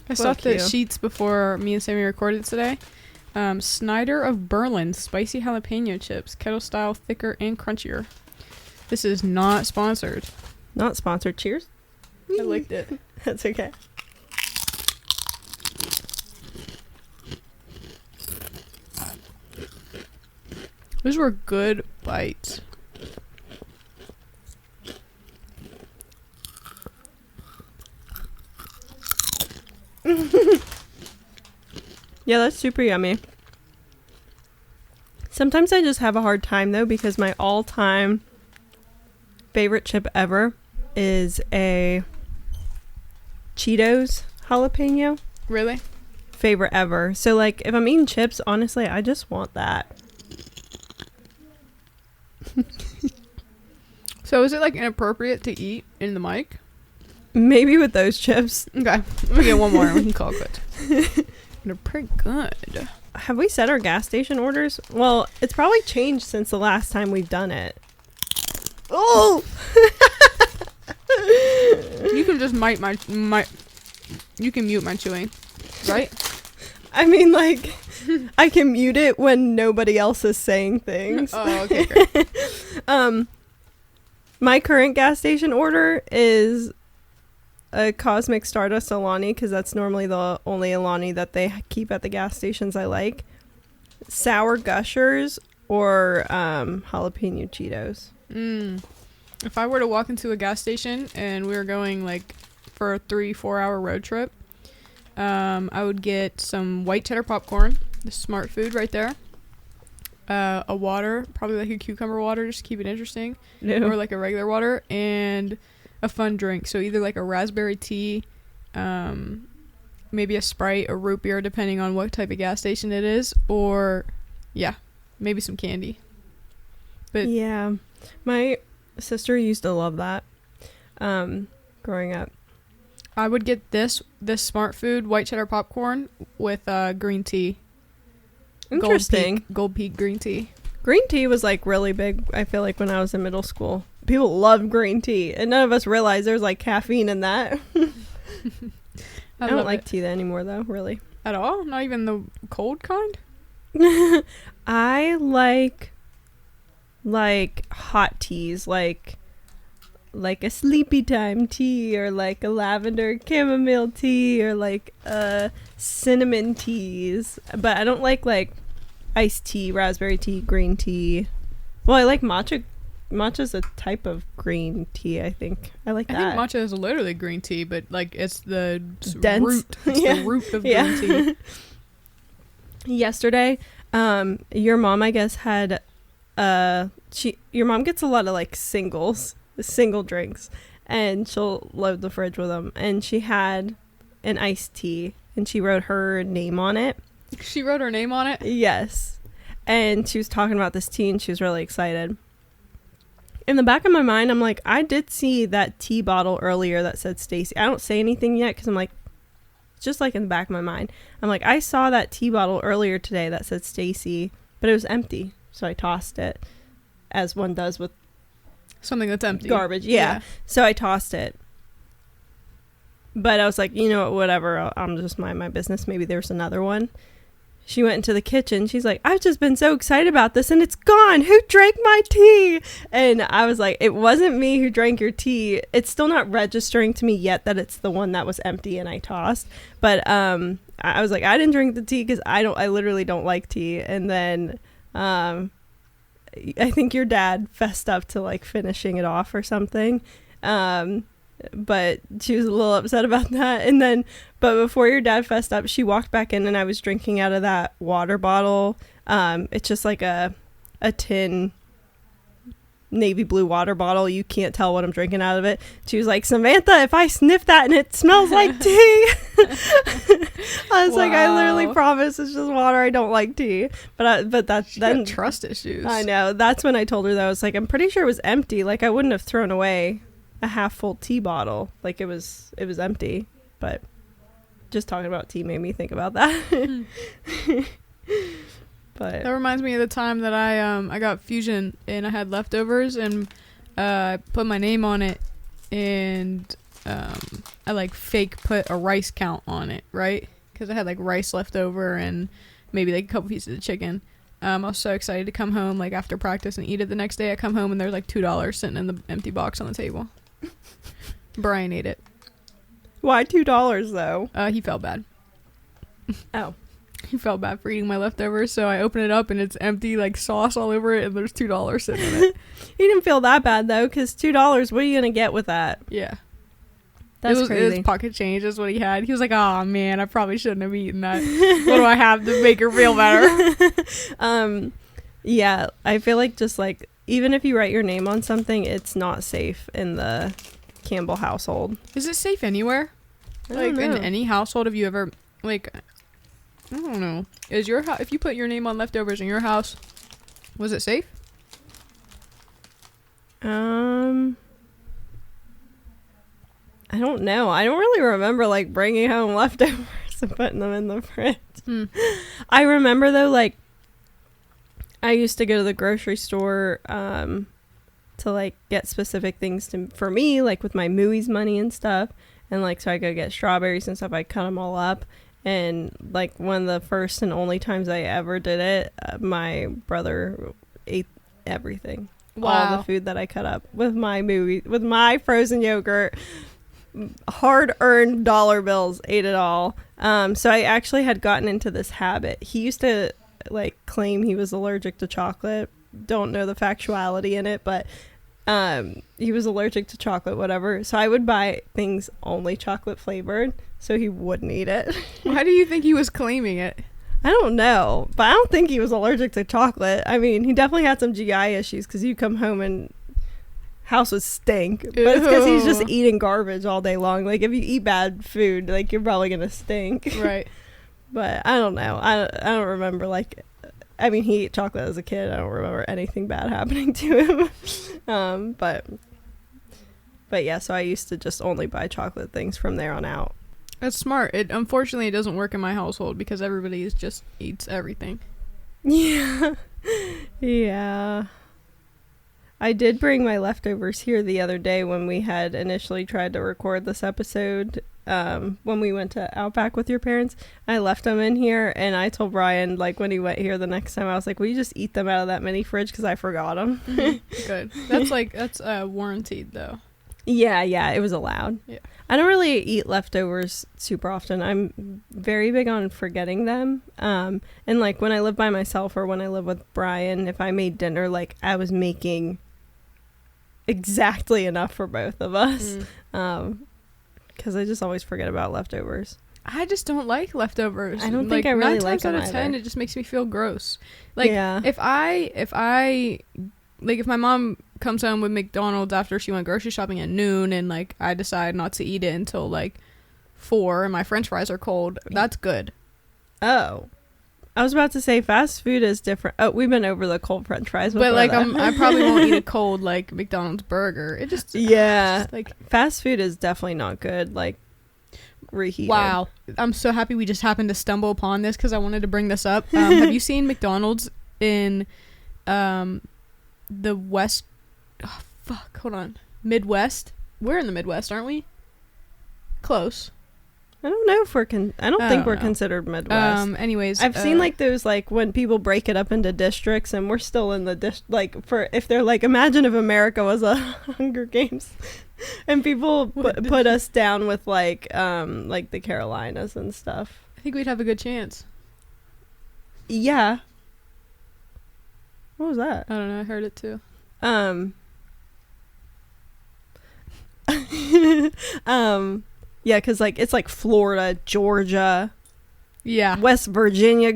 I saw the sheets before me and Sammy recorded today. Snyder of Berlin spicy jalapeno chips, kettle style, thicker and crunchier. This is not sponsored. Not sponsored. Cheers. I licked it. That's okay. Those were good bites. Yeah, that's super yummy. Sometimes I just have a hard time though because my all-time favorite chip ever is a Cheetos jalapeno. Really? Favorite ever. So like if I'm eating chips, honestly, I just want that. So is it like inappropriate to eat in the mic? Maybe with those chips. Okay. Let me get one more and we can call it quits. They're pretty good. Have we set our gas station orders? Well, it's probably changed since the last time we've done it. Oh! You can just you can mute my chewing, right? I mean, like, I can mute it when nobody else is saying things. Oh, okay, great. My current gas station order is a Cosmic Stardust Alani, because that's normally the only Alani that they keep at the gas stations I like. Sour Gushers or jalapeno Cheetos. If I were to walk into a gas station and we were going like for a 3-4 hour road trip, I would get some white cheddar popcorn, the smart food right there. A water, probably like a cucumber water, just to keep it interesting. No. Or like a regular water, and a fun drink. So either like a raspberry tea, maybe a Sprite or root beer, depending on what type of gas station it is, or yeah, maybe some candy. But yeah, my sister used to love that growing up. I would get this smart food white cheddar popcorn with green tea. Interesting. Gold Peak green tea. Green tea was like really big, I feel like, when I was in middle school. People love green tea, and none of us realized there's like caffeine in that. I don't like tea anymore though, really. At all? Not even the cold kind? I like hot teas, like a sleepy time tea, or like a lavender chamomile tea, or like cinnamon teas. But I don't like iced tea, raspberry tea, green tea. Well, I like matcha. Matcha's a type of green tea, I think. I like that. I think matcha is literally green tea, but like it's the dense root. It's the root of green tea. Yesterday, your mom, I guess, had your mom gets a lot of like single drinks, and she'll load the fridge with them, and she had an iced tea, and she wrote her name on it. She wrote her name on it? Yes. And she was talking about this tea, and she was really excited. In the back of my mind, I'm like, I did see that tea bottle earlier that said Stacy. I don't say anything yet because I'm like, it's just like in the back of my mind. I'm like, I saw that tea bottle earlier today that said Stacy, but it was empty. So I tossed it, as one does with something that's empty. Garbage, yeah. So I tossed it. But I was like, you know what, whatever. I'm just mind my business. Maybe there's another one. She went into the kitchen. She's like, I've just been so excited about this, and it's gone. Who drank my tea? And I was like, it wasn't me who drank your tea. It's still not registering to me yet that it's the one that was empty and I tossed. But I was like, I didn't drink the tea because I literally don't like tea. And then I think your dad fessed up to like finishing it off or something. But she was a little upset about that. And then, but before your dad fessed up, she walked back in, and I was drinking out of that water bottle. It's just like a tin navy blue water bottle. You can't tell what I'm drinking out of it. She was like, Samantha, if I sniff that and it smells like tea. I was like, I literally promise it's just water. I don't like tea. But that's then trust issues. I know. That's when I told her that. I was like, I'm pretty sure it was empty. Like, I wouldn't have thrown away a half full tea bottle. Like, it was empty. But just talking about tea made me think about that. But that reminds me of the time that I got Fusion and I had leftovers, and I put my name on it, and I like fake put a rice count on it, right? Because I had like rice left over and maybe like a couple pieces of chicken. I was so excited to come home like after practice and eat it the next day. I come home and there's like $2 sitting in the empty box on the table. Brian ate it. Why $2 though? He felt bad. Oh. He felt bad for eating my leftovers, so I open it up and it's empty, like sauce all over it, and there's $2 sitting in it. He didn't feel that bad though, because $2, what are you gonna get with that? Yeah. That's crazy. His pocket change is what he had. He was like, "Oh man, I probably shouldn't have eaten that. What do I have to make her feel better?" Yeah, I feel like just like even if you write your name on something, it's not safe in the Campbell household. Is it safe anywhere? Like in any household, have you ever like? I don't know. Is your if you put your name on leftovers in your house, was it safe? I don't know. I don't really remember like bringing home leftovers and putting them in the fridge. I remember though, like I used to go to the grocery store to like get specific things for me, like with my Mooey's money and stuff, and like so I could get strawberries and stuff. I cut them all up. And like one of the first and only times I ever did it, my brother ate everything. Wow. All the food that I cut up with my with my frozen yogurt, hard-earned dollar bills, ate it all. So I actually had gotten into this habit. He used to like claim he was allergic to chocolate. Don't know the factuality in it, but he was allergic to chocolate, whatever. So I would buy things only chocolate flavored so he wouldn't eat it. Why do you think he was claiming it? I don't know, but I don't think he was allergic to chocolate. I mean, he definitely had some GI issues because you come home and house would stink. But it's because he's just eating garbage all day long. Like if you eat bad food, like you're probably gonna stink. Right. But I don't know. I don't remember like. I mean, he ate chocolate as a kid. I don't remember anything bad happening to him. But yeah, so I used to just only buy chocolate things from there on out. That's smart. Unfortunately, it doesn't work in my household because everybody just eats everything. Yeah. Yeah. I did bring my leftovers here the other day when we had initially tried to record this episode. When we went to Outback with your parents, I left them in here, and I told Brian, like, when he went here the next time, I was like, will you just eat them out of that mini fridge because I forgot them. Good. That's warranted though. Yeah, it was allowed. Yeah. I don't really eat leftovers super often. I'm very big on forgetting them. And like when I live by myself or when I live with Brian, if I made dinner, like I was making exactly enough for both of us. Because I just always forget about leftovers. I just don't like leftovers. I don't think I really like them 9 times out of 10, it just makes me feel gross. Like if my mom comes home with McDonald's after she went grocery shopping at noon and like I decide not to eat it until like 4 and my French fries are cold, that's good. Oh, I was about to say fast food is different. Oh, we've been over the cold French fries before. But like I probably won't eat a cold like McDonald's burger. It just just, like fast food is definitely not good. Like reheated. Wow, I'm so happy we just happened to stumble upon this because I wanted to bring this up. Have you seen McDonald's in the West? Oh, fuck, hold on. Midwest? We're in the Midwest, aren't we? Close. I don't know if I don't think we're considered Midwest. Anyways, I've seen like those like when people break it up into districts, and we're still in the like for if they're like imagine if America was a Hunger Games, and people put us down with like the Carolinas and stuff. I think we'd have a good chance. Yeah. What was that? I don't know. I heard it too. Yeah, because like it's like Florida, Georgia, West Virginia, West Virginia.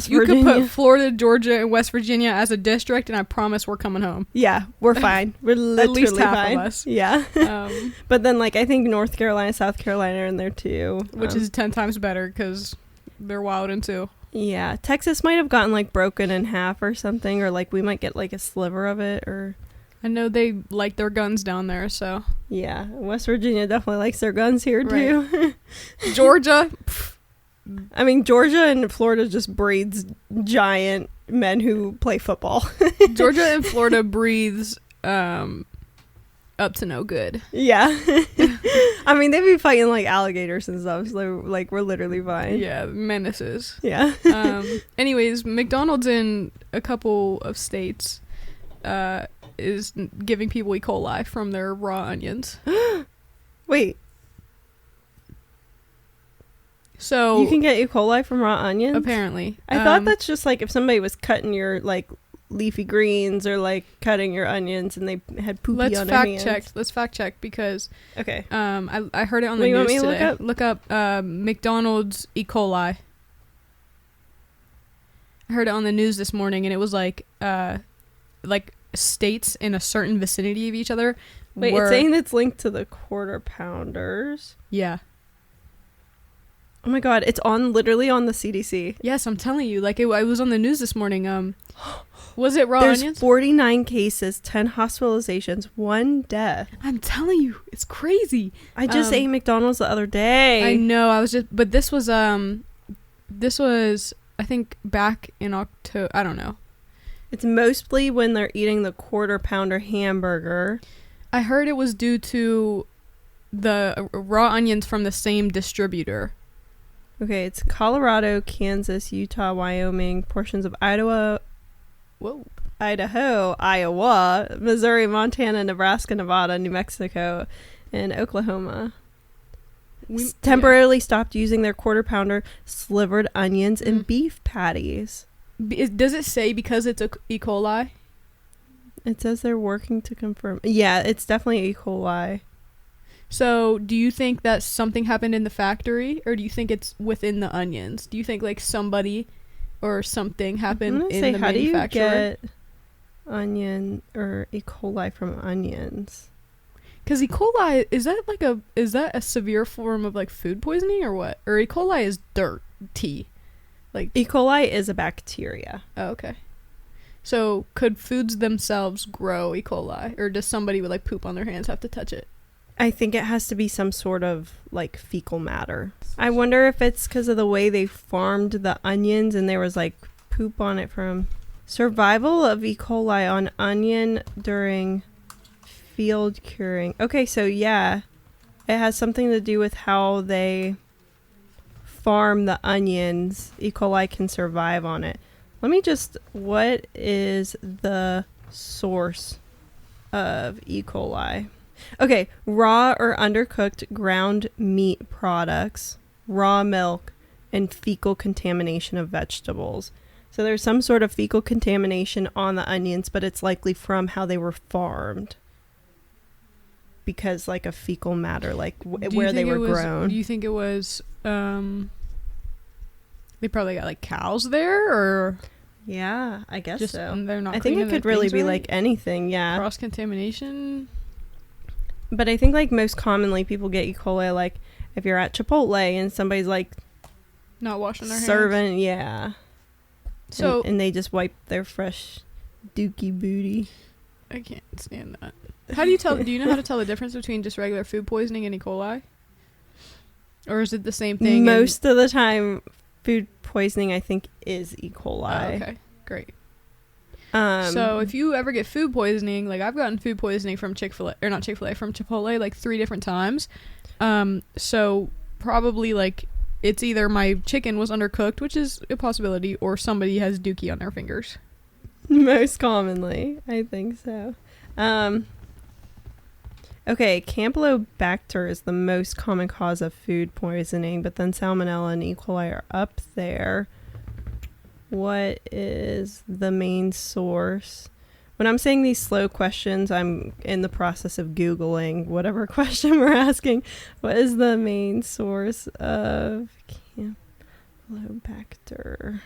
You could put Florida, Georgia, and West Virginia as a district, and I promise we're coming home. Yeah, we're fine. We're literally at least half fine. of us. Yeah, but then like I think North Carolina, South Carolina are in there too, which is 10 times better because they're wildin' too. Yeah, Texas might have gotten like broken in half or something, or like we might get like a sliver of it, or. I know they like their guns down there, so. Yeah, West Virginia definitely likes their guns here, too. Right. Georgia. I mean, Georgia and Florida just breeds giant men who play football. Georgia and Florida breathes a up to no good. Yeah. I mean, they'd be fighting like alligators and stuff, so like we're literally fine. Yeah, menaces. Yeah. Anyways, McDonald's in a couple of states is giving people E. coli from their raw onions. Wait. So you can get E. coli from raw onions? Apparently. I thought that's just like if somebody was cutting your like leafy greens or like cutting your onions and they had poopy on their hands. Let's fact check because okay. I heard it on the you news want me today. to Look up McDonald's E. coli. I heard it on the news this morning and it was like states in a certain vicinity of each other. Wait, it's saying it's linked to the Quarter Pounders. Yeah. Oh my god, it's literally on the CDC. Yes, I'm telling you. Like, it was on the news this morning. Was it raw There's onions? 49 cases, 10 hospitalizations, 1 death. I'm telling you, it's crazy. I just ate McDonald's the other day. I know, but this was, I think, back in October, I don't know. It's mostly when they're eating the Quarter Pounder hamburger. I heard it was due to the raw onions from the same distributor. Okay, it's Colorado, Kansas, Utah, Wyoming, portions of Idaho, Iowa, Missouri, Montana, Nebraska, Nevada, New Mexico, and Oklahoma. Temporarily stopped using their Quarter Pounder slivered onions and beef patties. Does it say because it's E. coli? It says they're working to confirm. Yeah, it's definitely E. coli. So, do you think that something happened in the factory, or do you think it's within the onions? Do you think, like, somebody or something happened in the manufacturer? How do you get onion or E. coli from onions? Because E. coli, is that a severe form of, like, food poisoning, or what? Or E. coli is dirty. Like, E. coli is a bacteria. Oh, okay. So, could foods themselves grow E. coli, or does somebody with, like, poop on their hands have to touch it? I think it has to be some sort of, like, fecal matter. I wonder if it's because of the way they farmed the onions and there was, like, poop on it from... Survival of E. coli on onion during field curing. Okay, so, yeah. It has something to do with how they farm the onions. E. coli can survive on it. Let me just... What is the source of E. coli? Okay, raw or undercooked ground meat products, raw milk, and fecal contamination of vegetables. So there's some sort of fecal contamination on the onions, but it's likely from how they were farmed. Because, like, a fecal matter, like, where they were grown. Do you think it was, they probably got, like, cows there, or... Yeah, I guess so. They're not. I think it could really be, like, anything, yeah. Cross-contamination... But I think, like, most commonly people get E. coli, like, if you're at Chipotle and somebody's, like... Not washing their hands. Serving, yeah. So... And they just wipe their fresh dookie booty. I can't stand that. How do you tell... Do you know how to tell the difference between just regular food poisoning and E. coli? Or is it the same thing? Most of the time, food poisoning, I think, is E. coli. Oh, okay, great. So if you ever get food poisoning, like I've gotten food poisoning from from Chipotle, like 3 different times. So probably like it's either my chicken was undercooked, which is a possibility, or somebody has dookie on their fingers. Most commonly, I think so. Okay, Campylobacter is the most common cause of food poisoning, but then Salmonella and E. coli are up there. What is the main source? When I'm saying these slow questions, I'm in the process of Googling whatever question we're asking. What is the main source of Campylobacter?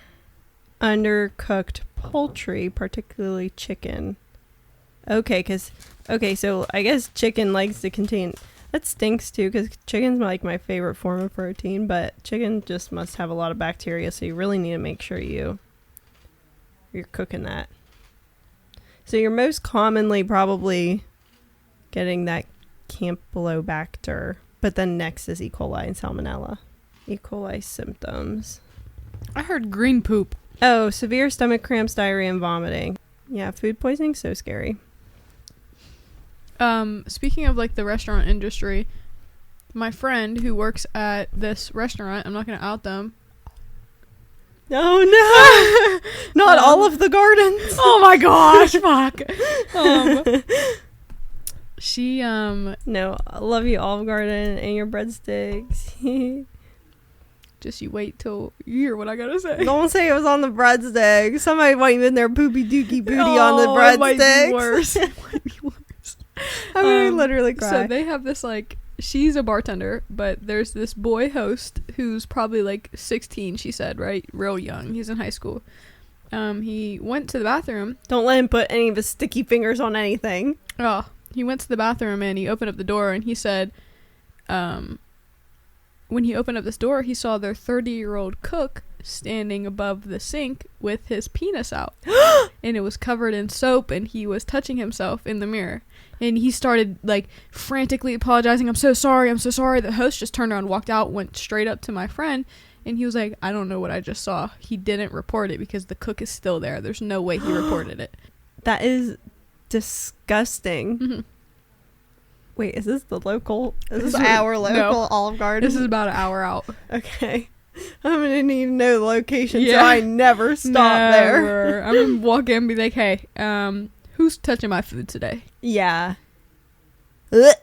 Undercooked poultry, particularly chicken. Okay, so I guess chicken likes to contain... That stinks too, because chicken's like my favorite form of protein, but chicken just must have a lot of bacteria, so you really need to make sure you're cooking that. So you're most commonly probably getting that Campylobacter, but then next is E. coli and Salmonella. E. coli symptoms. I heard green poop. Oh, severe stomach cramps, diarrhea, and vomiting. Yeah, food poisoning, so scary. Speaking of like the restaurant industry, my friend who works at this restaurant, I'm not gonna out them. Oh no! Not Olive the Gardens. Oh my gosh! Fuck. She No, I love you, Olive Garden, and your breadsticks. Just you wait till you hear what I gotta say. Don't say it was on the breadsticks. Somebody might in their poopy dookie booty on the breadsticks. It might be worse. It might be worse. I'm gonna literally cry. So they have this like, she's a bartender, but there's this boy host who's probably like 16. She said, right, real young. He's in high school. He went to the bathroom. Don't let him put any of his sticky fingers on anything. Oh, he went to the bathroom and he opened up the door and he said, when he opened up this door, he saw their 30-year-old cook standing above the sink with his penis out. And it was covered in soap and he was touching himself in the mirror. And he started like frantically apologizing. I'm so sorry. The host just turned around, walked out, went straight up to my friend. And he was like, I don't know what I just saw. He didn't report it because the cook is still there. There's no way he reported it. That is disgusting. Mm-hmm. Wait, is this our local Olive Garden? This is about an hour out. Okay. I'm going to need to know the location so I never stop there. I'm going to walk in and be like, hey, who's touching my food today? Yeah. Ugh.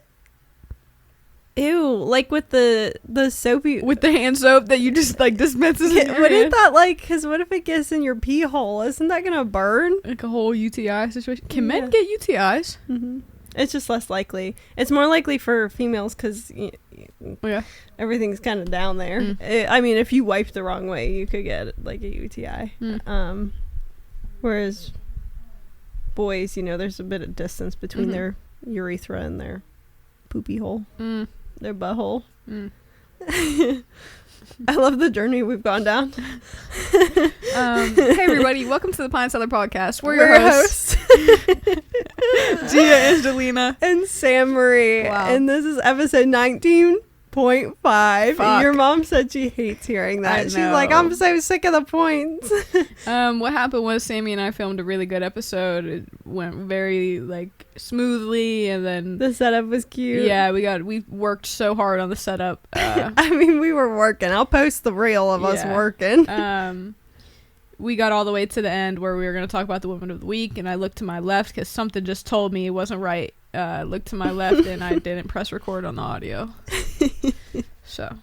Ew, like with the soapy... With the hand soap that you just, like, dispenses in your Wouldn't hand? that, like... Because what if it gets in your pee hole? Isn't that going to burn? Like a whole UTI situation. Can men get UTIs? Mm-hmm. It's just less likely. It's more likely for females because everything's kind of down there. I mean, if you wipe the wrong way, you could get, like, a UTI. Whereas boys, there's a bit of distance between their urethra and their poopy hole. Their butthole. I love the journey we've gone down. Hey everybody, welcome to the Pine Cellar Podcast. We're your hosts. Gia, Angelina, and Sam Marie. Wow. And this is episode 19.5. And your mom said she hates hearing that. She's like, I'm so sick of the points. What happened was Sammy and I filmed a really good episode. It went very smoothly, and then the setup was cute. Yeah, we worked so hard on the setup. I mean, we were working. I'll post the reel of us working. We got all the way to the end where we were going to talk about the woman of the week, and I looked to my left because something just told me it wasn't right. I looked to my left and I didn't press record on the audio. So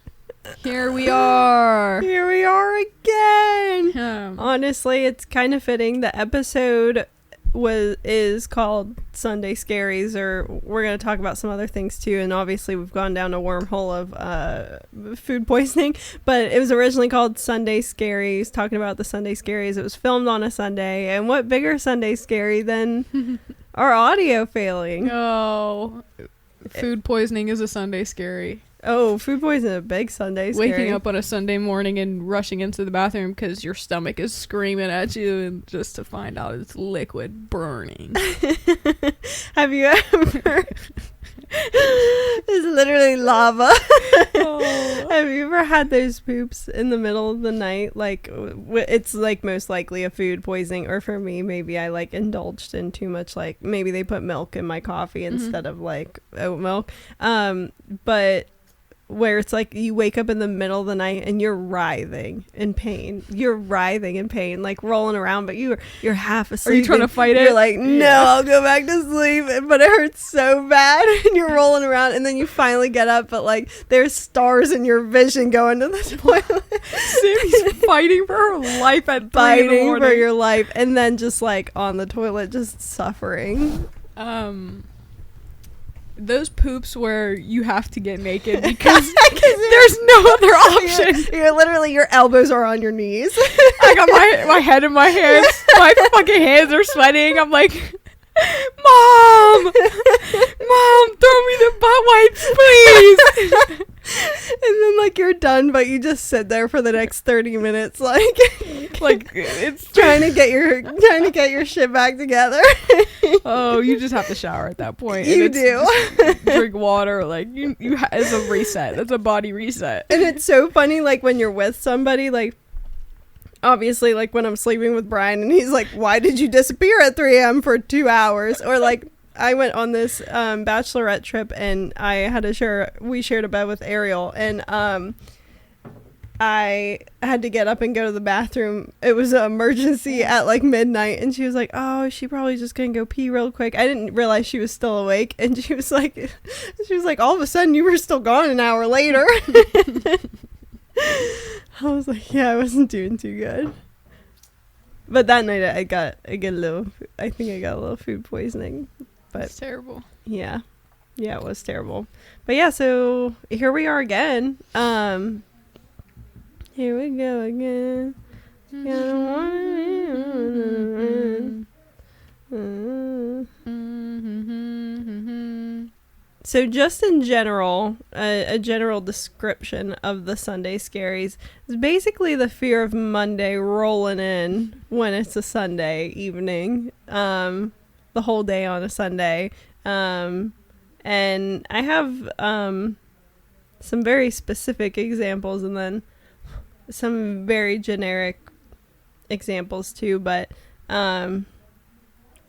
here we are again. Honestly, it's kind of fitting. The episode is called Sunday Scaries, or we're going to talk about some other things too, and obviously we've gone down a wormhole of food poisoning, but it was originally called Sunday Scaries, talking about the Sunday Scaries. It was filmed on a Sunday, and what bigger Sunday scary than our audio failing? Oh, food poisoning is a Sunday scary. Oh, food poisoning is a big Sunday scary. Waking up on a Sunday morning and rushing into the bathroom because your stomach is screaming at you, and just to find out it's liquid burning. Have you ever... It's literally lava. Oh. Have you ever had those poops in the middle of the night? Like, it's like most likely a food poisoning, or for me, maybe I indulged in too much, maybe they put milk in my coffee instead of oat milk. But where it's you wake up in the middle of the night and you're writhing in pain. Rolling around, but you're half asleep. Are you trying to fight it? You're like, no, I'll go back to sleep. But it hurts so bad, and you're rolling around, and then you finally get up, but there's stars in your vision going to the toilet. Sammy's fighting for her life at 3 in the morning. For your life, and then just on the toilet, just suffering. Those poops where you have to get naked because there's no other option. You're literally, your elbows are on your knees. I got my head in my hands. My fucking hands are sweating. I'm like, Mom, throw me the butt wipes, please. And then you're done, but you just sit there for the next 30 minutes, it's trying to get your shit back together. Oh, you just have to shower at that point. You do. Drink water, it's a reset. That's a body reset. And it's so funny, when you're with somebody, obviously, when I'm sleeping with Brian and he's like, why did you disappear at 3 a.m. for 2 hours? Or I went on this bachelorette trip, and we shared a bed with Ariel, and I had to get up and go to the bathroom. It was an emergency at like midnight, and she was like, oh, she probably just gonna go pee real quick. I didn't realize she was still awake, and she was like, all of a sudden you were still gone an hour later. I was like, yeah, I wasn't doing too good. But that night I think I got a little food poisoning. But it's terrible. Yeah, it was terrible. But yeah, so here we are again. Here we go again. So just in general, a general description of the Sunday scaries is basically the fear of Monday rolling in when it's a Sunday evening, the whole day on a Sunday. And I have some very specific examples, and then some very generic examples too, but I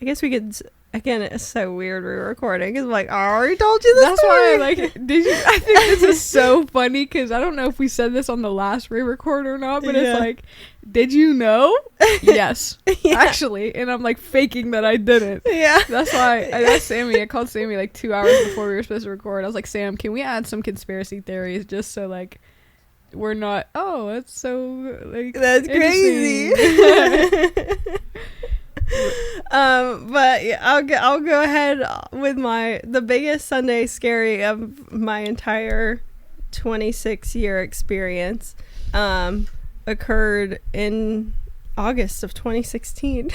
guess we could, again, it's so weird we're recording, because I'm like, I already told you this. That's why I I think this is so funny, because I don't know if we said this on the last re-record or not, but it's like, did you know? Yes. Yeah. Actually, and I'm like faking that I didn't. Yeah. That's why I asked Sammy. I called Sammy like 2 hours before we were supposed to record. I was like, Sam, can we add some conspiracy theories just so like we're not, oh, that's so like, that's crazy. But yeah, I'll go ahead with the biggest Sunday scary of my entire 26-year experience. Occurred in August of 2016.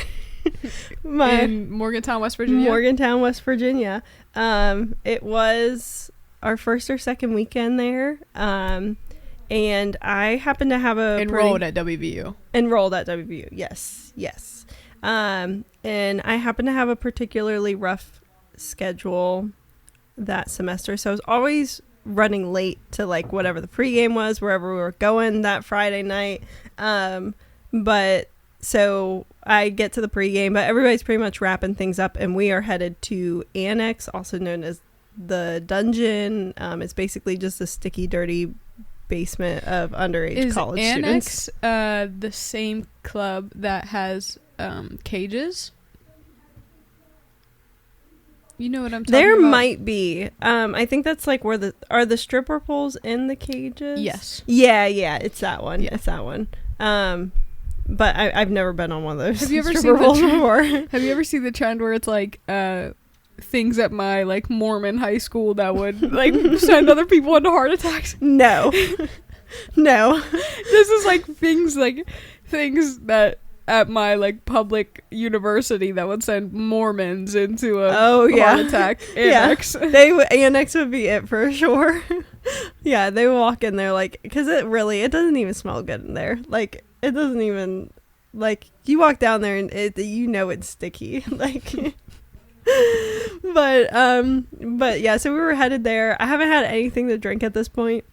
In Morgantown, West Virginia. It was our first or second weekend there. And I happened to have enrolled at WVU. Yes. And I happened to have a particularly rough schedule that semester, so I was always running late to like whatever the pregame was, wherever we were going that Friday night. But so I get to the pregame, but everybody's pretty much wrapping things up, and we are headed to Annex, also known as the Dungeon. It's basically just a sticky, dirty basement of underage college students. Is Annex the same club that has cages? You know what I'm talking about? There might be. I think that's like where are the stripper poles in the cages? Yes. Yeah, it's that one. Yeah. It's that one. But I've never been on one of those. Have you ever stripper poles before? Have you ever seen the trend where it's like things at my like Mormon high school that would like send other people into heart attacks? No. This is like things that at my like public university that would send Mormons into a heart attack. Annex. Yeah. Annex would be it for sure. Yeah, they walk in there like, because it doesn't even smell good in there. Like, it doesn't even, like, you walk down there and it's sticky. Like, but yeah, so we were headed there. I haven't had anything to drink at this point.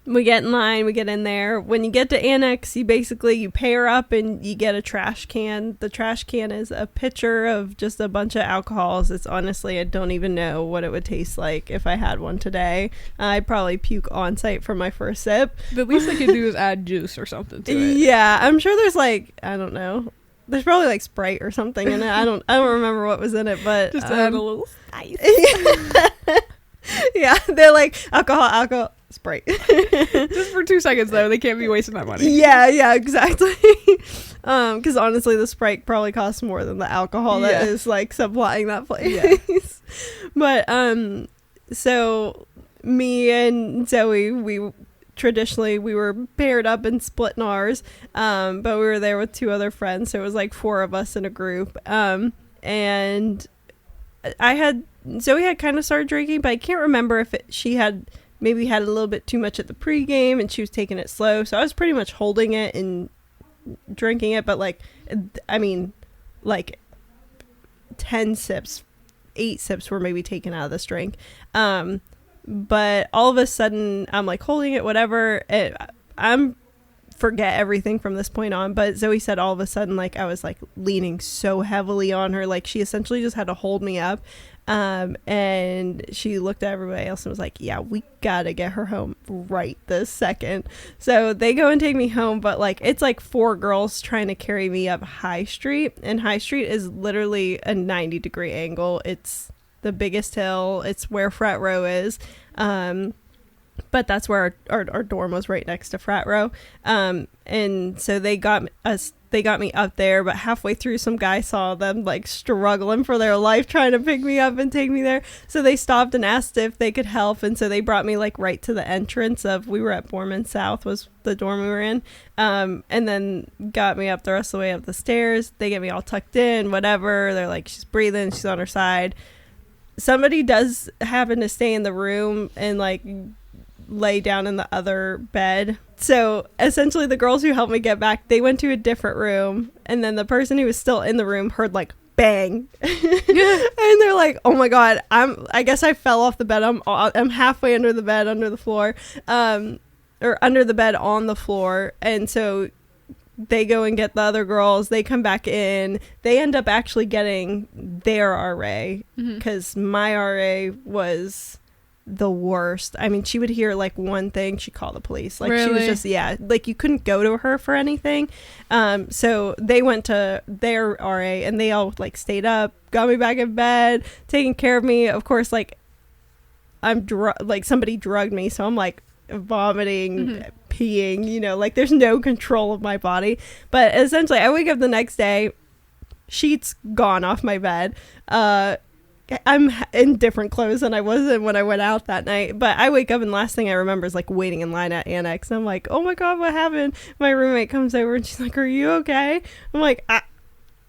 We get in line, we get in there. When you get to Annex, you pair up and you get a trash can. The trash can is a pitcher of just a bunch of alcohols. It's honestly, I don't even know what it would taste like if I had one today. I'd probably puke on site for my first sip. The least I could do is add juice or something to it. Yeah, I'm sure there's like, I don't know. There's probably like Sprite or something in it. I don't remember what was in it, but just to add a little spice. Yeah, they're like alcohol, Sprite. Just for 2 seconds though, they can't be wasting that money. Yeah, exactly. Because honestly, the Sprite probably costs more than the alcohol that is like supplying that place. Yeah. But so me and Zoe, we were paired up and split in ours, but we were there with 2 other friends, so it was like 4 of us in a group. And Zoe had kind of started drinking, but I can't remember if she had maybe had a little bit too much at the pregame and she was taking it slow. So I was pretty much holding it and drinking it, but like 10 sips, 8 sips were maybe taken out of this drink. But all of a sudden I'm like holding it, whatever. I'm forget everything from this point on. But Zoe said all of a sudden, like, I was like leaning so heavily on her, like she essentially just had to hold me up. And she looked at everybody else and was like, yeah, we gotta get her home right this second. So they go and take me home, but like it's like 4 girls trying to carry me up High Street, and High Street is literally a 90-degree angle. It's the biggest hill. It's where Frat Row is. But that's where our dorm was, right next to Frat Row. And so they got me up there, but halfway through some guy saw them like struggling for their life trying to pick me up and take me there. So they stopped and asked if they could help. And so they brought me like right to the entrance we were at Borman South was the dorm we were in. And then got me up the rest of the way up the stairs. They get me all tucked in, whatever. They're like, she's breathing, she's on her side. Somebody does happen to stay in the room and like lay down in the other bed. So essentially the girls who helped me get back, they went to a different room, and then the person who was still in the room heard like bang. And they're like, oh my god, I guess I fell off the bed. I'm halfway under the bed, under the floor, or under the bed on the floor. And so they go and get the other girls. They come back in. They end up actually getting their RA, because my RA was the worst. I mean, she would hear like one thing, she'd call the police. Like, really? She was just, yeah, like you couldn't go to her for anything. So they went to their RA, and they all like stayed up, got me back in bed, taking care of me. Of course, like like somebody drugged me, so I'm like vomiting, peeing, you know, like there's no control of my body. But essentially I wake up the next day, sheets gone off my bed. I'm in different clothes than I was in when I went out that night. But I wake up and last thing I remember is like waiting in line at Annex. And I'm like, oh my god, what happened? My roommate comes over and she's like, are you okay? I'm like,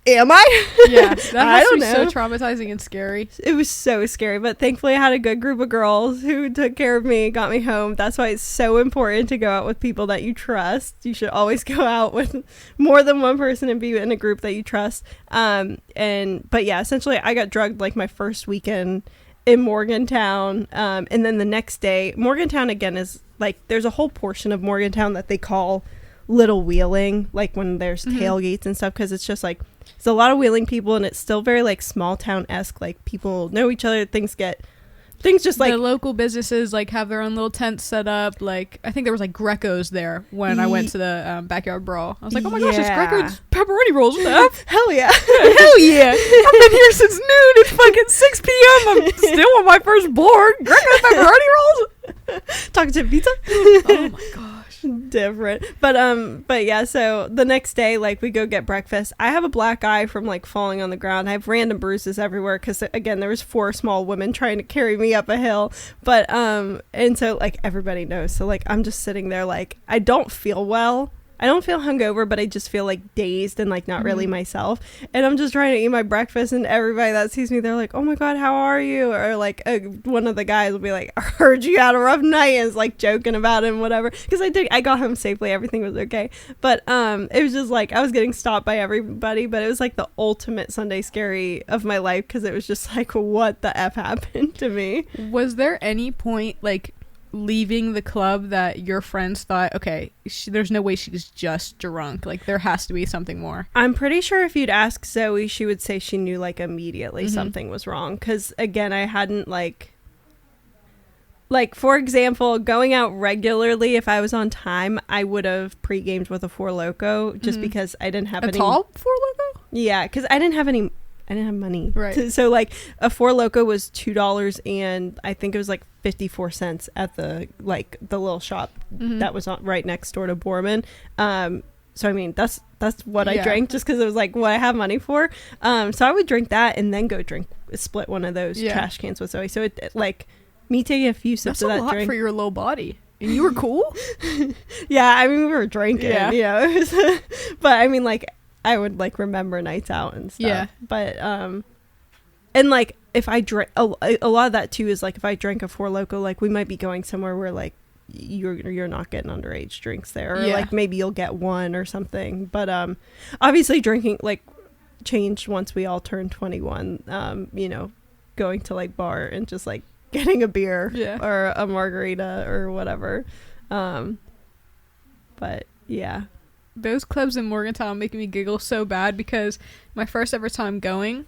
am I? Yeah, that has to be so traumatizing and scary. It was so scary, but thankfully I had a good group of girls who took care of me, got me home. That's why it's so important to go out with people that you trust. You should always go out with more than one person and be in a group that you trust. But yeah, essentially I got drugged like my first weekend in Morgantown. And then the next day, Morgantown again is like, there's a whole portion of Morgantown that they call Little Wheeling, like when there's tailgates and stuff, because it's just like, it's a lot of wheeling people, and it's still very like small town-esque, like people know each other, things just like the local businesses like have their own little tents set up. Like I think there was like Greco's there when I went to the backyard brawl. I was like, oh my gosh, it's Greco's pepperoni rolls. What the F? Hell yeah. Hell yeah. I've been here since noon. It's fucking 6 p.m. I'm still on my first board. Greco's pepperoni rolls. Talking to pizza. Oh my gosh. Different. But yeah, so the next day, like, we go get breakfast. I have a black eye from like falling on the ground. I have random bruises everywhere because again there was 4 small women trying to carry me up a hill. But and so like everybody knows, so like I'm just sitting there like I don't feel well. I don't feel hungover, but I just feel like dazed and like not really myself. And I'm just trying to eat my breakfast, and everybody that sees me, they're like, oh my god, how are you? Or like one of the guys will be like, I heard you had a rough night, and is like joking about it and whatever. Because I got home safely, everything was okay. But it was just like I was getting stopped by everybody, but it was like the ultimate Sunday scary of my life, because it was just like, what the F happened to me? Was there any point like leaving the club that your friends thought, okay, there's no way she's just drunk, like there has to be something more? I'm pretty sure if you'd ask Zoe, she would say she knew like immediately something was wrong, because again I hadn't like for example, going out regularly, if I was on time I would have pre-gamed with a Four Loko, just because I didn't have any tall Four Loko. Yeah, because I didn't have money, right? So like a Four Loko was $2, and I think it was like 54 cents at the little shop that was right next door to Borman. So I mean that's what I drank, just because it was like what I have money for. So I would drink that and then go split one of those trash cans with Zoe. So it like me taking a few sips of that drink. That's a lot for your low body. And you were cool. Yeah, I mean we were drinking. Yeah, you know, it was, but I mean like I would like remember nights out and stuff. Yeah. But and like if I drink a lot of that too is like if I drank a Four Loko, like we might be going somewhere where like you're not getting underage drinks there, or like maybe you'll get one or something. But obviously drinking like changed once we all turned 21. You know, going to like bar and just like getting a beer or a margarita or whatever. But Yeah. Those clubs in Morgantown make me giggle so bad because my first ever time going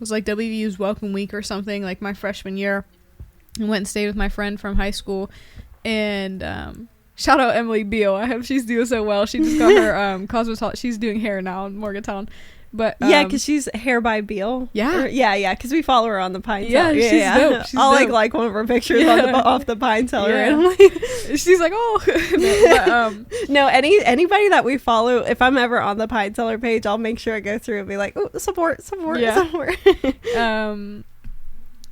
was like WVU's Welcome Week or something, like my freshman year. I went and stayed with my friend from high school, and shout out Emily Beal. I hope she's doing so well. She just got her cosmetology. She's doing hair now in Morgantown. But yeah, because she's Hair by Beal. Yeah. Yeah, because we follow her on the Pine Cellar. Yeah, she's dope. She's I'll dope. like one of her pictures off the Pine Cellar randomly. She's like, oh. But, no, anybody that we follow, if I'm ever on the Pine Cellar page, I'll make sure I go through and be like, oh, support.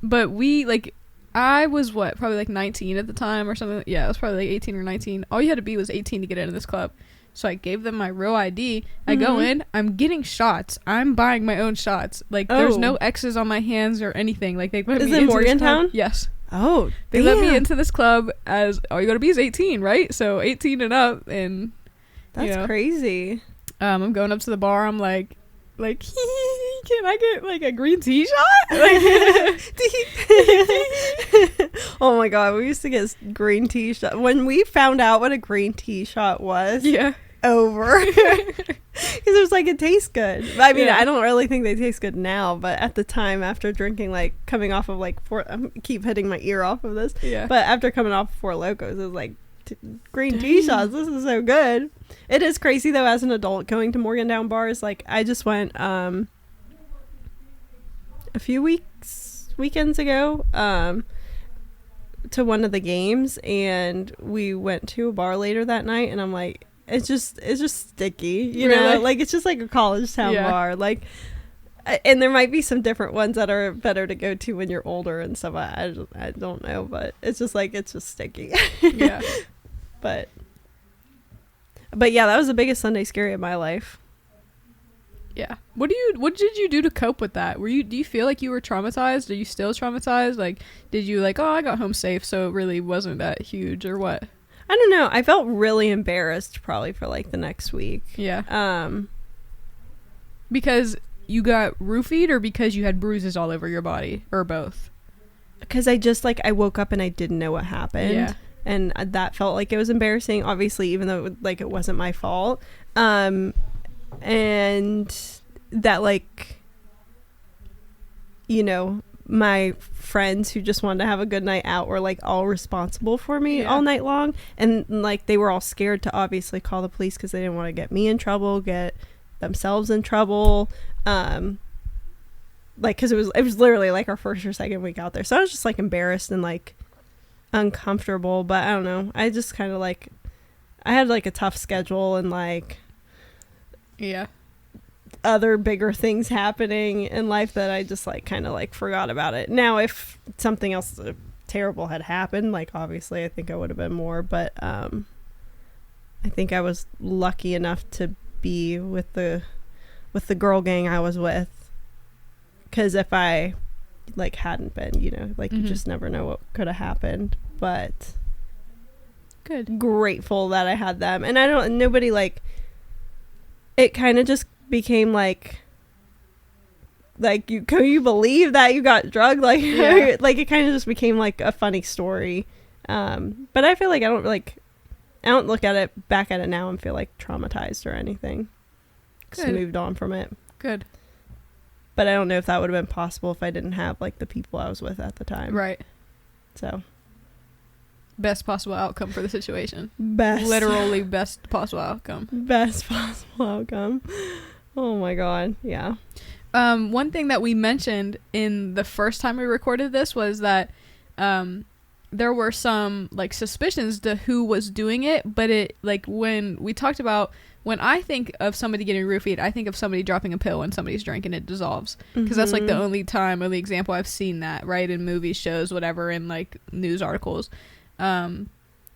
But we, like, I was probably like 19 at the time or something. Yeah, I was probably like 18 or 19. All you had to be was 18 to get into this club. So I gave them my real ID. I go in, I'm getting shots. I'm buying my own shots. Like, there's no X's on my hands or anything. Like, they let me into Morgantown? Yes. Oh, they let me into this club as all you gotta be is 18, right? So 18 and up, and that's crazy. I'm going up to the bar. I'm like, can I get like a green tea shot? Oh my god, we used to get green tea shot when we found out what a green tea shot was. Yeah. Over because it was like, it tastes good. I mean, I don't really think they taste good now, but at the time, after drinking, like coming off of like I keep hitting my ear off of this, but after coming off of Four Locos, it was like, green tea shots, this is so good. It is crazy though, as an adult, going to Morgantown bars. Like, I just went a few weekends ago to one of the games, and we went to a bar later that night, and I'm like, it's just sticky, you know, like it's just like a college town bar, like, and there might be some different ones that are better to go to when you're older and stuff. I don't know, but it's just like, it's just sticky. Yeah. but yeah, that was the biggest Sunday scary of my life. Yeah. What did you do to cope with that? Do you feel like you were traumatized? Are you still traumatized? Like, did you like, oh, I got home safe, so it really wasn't that huge, or what? I don't know. I felt really embarrassed probably for like the next week. Yeah. Because you got roofied, or because you had bruises all over your body, or both? Because I just like, I woke up and I didn't know what happened. Yeah. And that felt like it was embarrassing, obviously, even though it wasn't my fault. And that, like, you know, my friends who just wanted to have a good night out were like all responsible for me all night long, and like they were all scared to obviously call the police because they didn't want to get me in trouble, get themselves in trouble, like, because it was literally like our first or second week out there, so I was just like embarrassed and like uncomfortable. But I don't know, I just kind of like, I had like a tough schedule and like other bigger things happening in life that I just like kind of like forgot about it. Now, if something else terrible had happened, like obviously I think I would have been more, but I think I was lucky enough to be with the girl gang I was with, because if I like hadn't been, you know, like you just never know what could have happened. But grateful that I had them, and nobody like, it kind of just became like can you believe that you got drugged, like like it kind of just became like a funny story. But I feel like I don't look at it back at it now and feel like traumatized or anything. Just moved on from it. Good. But I don't know if that would have been possible if I didn't have like the people I was with at the time. Right. So best possible outcome for the situation. Literally best possible outcome. Best possible outcome. Oh my god. Yeah. One thing that we mentioned in the first time we recorded this was that there were some like suspicions to who was doing it, but it, like, when we talked about, when I think of somebody getting roofied, I think of somebody dropping a pill when somebody's drinking, it dissolves, because that's like the only example I've seen that, right, in movies, shows, whatever, in like news articles.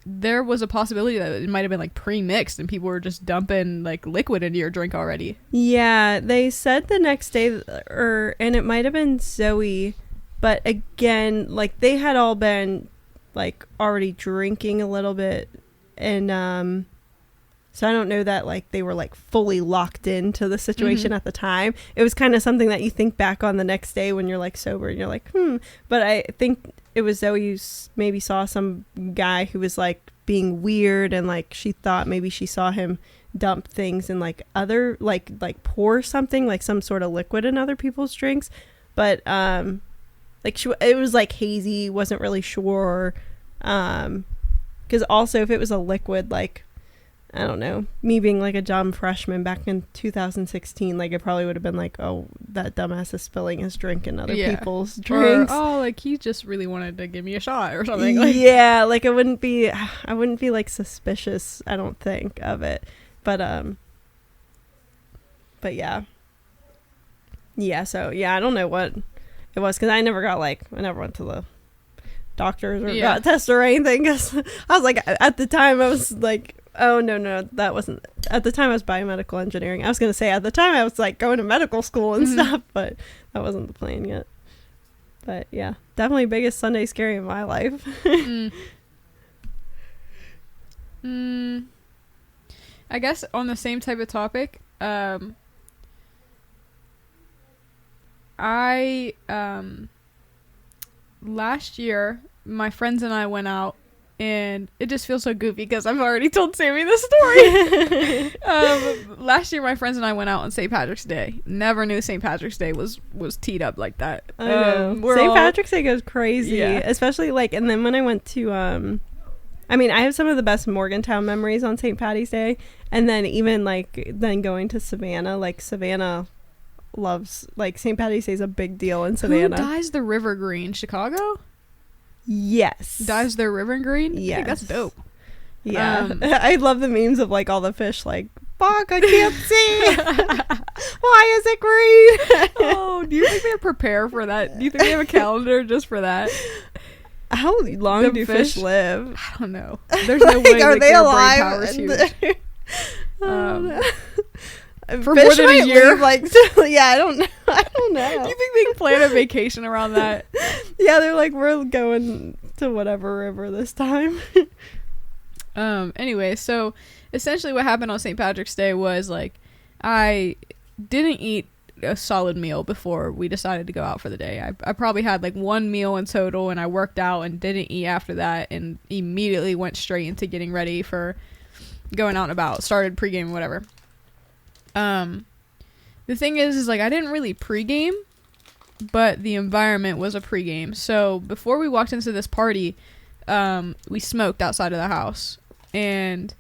There was a possibility that it might have been like pre-mixed and people were just dumping like liquid into your drink already. Yeah, they said the next day, and it might have been Zoe, but again, like they had all been like already drinking a little bit, and so I don't know that like they were like fully locked into the situation at the time. It was kind of something that you think back on the next day when you're like sober and you're like, but I think it was Zoe who maybe saw some guy who was like being weird, and like she thought maybe she saw him dump things in like other like pour something, like some sort of liquid in other people's drinks, but like it was like hazy, wasn't really sure, because also if it was a liquid, like I don't know, me being like a dumb freshman back in 2016, like it probably would have been like, oh, that dumbass is spilling his drink in other people's drinks, or, oh, like he just really wanted to give me a shot or something. Like, yeah, like I wouldn't be like suspicious, I don't think, of it, but yeah, so yeah, I don't know what it was, because I never went to the doctors or got tested or anything, because I was like, at the time I was like, oh no, that wasn't at the time. I was biomedical engineering. I was gonna say at the time I was like going to medical school and stuff, but that wasn't the plan yet. But yeah, definitely biggest Sunday scary in my life. I guess on the same type of topic, I last year my friends and I went out, and it just feels so goofy because I've already told Sammy this story. Last year my friends and I went out on St. Patrick's Day. Never knew St. Patrick's Day was teed up like that. I know. St. Patrick's Day goes crazy, especially like, and then when I went to I mean, I have some of the best Morgantown memories on St. Patty's Day, and then even like then going to Savannah, like Savannah loves, like St. Patty's Day is a big deal in Savannah. Who dyes the river green? Chicago? Yes. Dyes their river green? Yes. I think that's dope. Yeah. I love the memes of like all the fish like, fuck, I can't see. Why is it green? Oh, do you think they prepare for that? Do you think they have a calendar just for that? How long do fish live? I don't know. There's no way are like, they their alive? brain power's huge. For more than a year, like yeah, I don't know. Do you think they can plan a vacation around that? Yeah, they're like, we're going to whatever river this time. Anyway, so essentially what happened on St. Patrick's Day was like I didn't eat a solid meal before we decided to go out for the day. I probably had like one meal in total, and I worked out and didn't eat after that, and immediately went straight into getting ready for going out and about. Started pregame, whatever. The thing is like I didn't really pregame, but the environment was a pregame. So before we walked into this party, we smoked outside of the house, and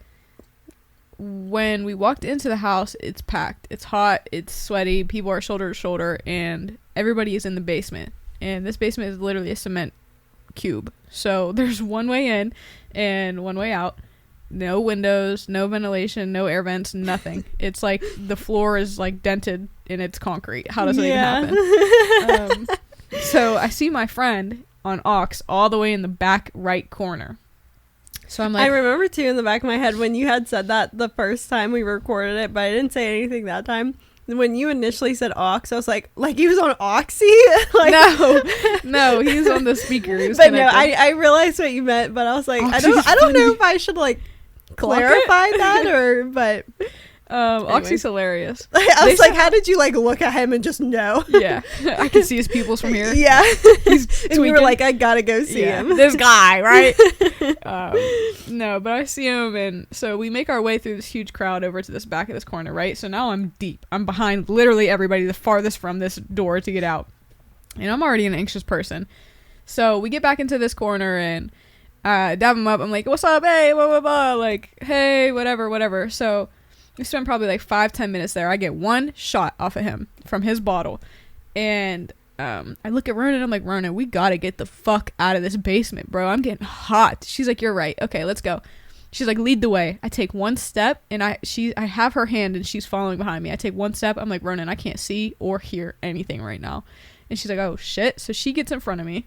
when we walked into the house, it's packed, it's hot, it's sweaty, people are shoulder to shoulder, and everybody is in the basement, and this basement is literally a cement cube. So there's one way in and one way out. No windows, no ventilation, no air vents, nothing. It's like the floor is like dented and it's concrete. How does that even happen? So I see my friend on aux all the way in the back right corner. So I'm like, I remember too in the back of my head when you had said that the first time we recorded it, but I didn't say anything that time. When you initially said aux, I was like he was on Oxy? Like, no, he was on the speaker. He was but connected. no, I realized what you meant, but I was like, Oxy's I don't know if I should like clarify that or, but Oxy's hilarious. I was like, how did you like look at him and just know? Yeah, I can see his pupils from here. Yeah, he's and you were like, I gotta go see him. This guy, right? No, but I see him, and so we make our way through this huge crowd over to this back of this corner, right? So now I'm deep. I'm behind literally everybody, the farthest from this door to get out, and I'm already an anxious person. So we get back into this corner and dab him up. I'm like, what's up? Hey, blah, blah, blah. Like, hey, whatever. So we spent probably like 5-10 minutes there. I get one shot off of him from his bottle. And I look at Ronan. I'm like, Ronan, we got to get the fuck out of this basement, bro. I'm getting hot. She's like, you're right. Okay, let's go. She's like, lead the way. I take one step, and I have her hand, and she's following behind me. I take one step. I'm like, Ronan, I can't see or hear anything right now. And she's like, oh, shit. So she gets in front of me.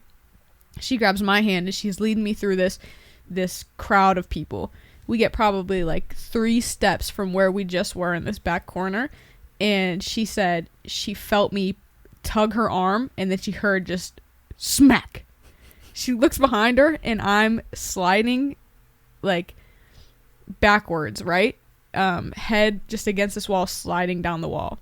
She grabs my hand, and she's leading me through this crowd of people. We get probably like 3 steps from where we just were in this back corner, and she said she felt me tug her arm, and then she heard just smack. She looks behind her, and I'm sliding like backwards, right? Head just against this wall, sliding down the wall.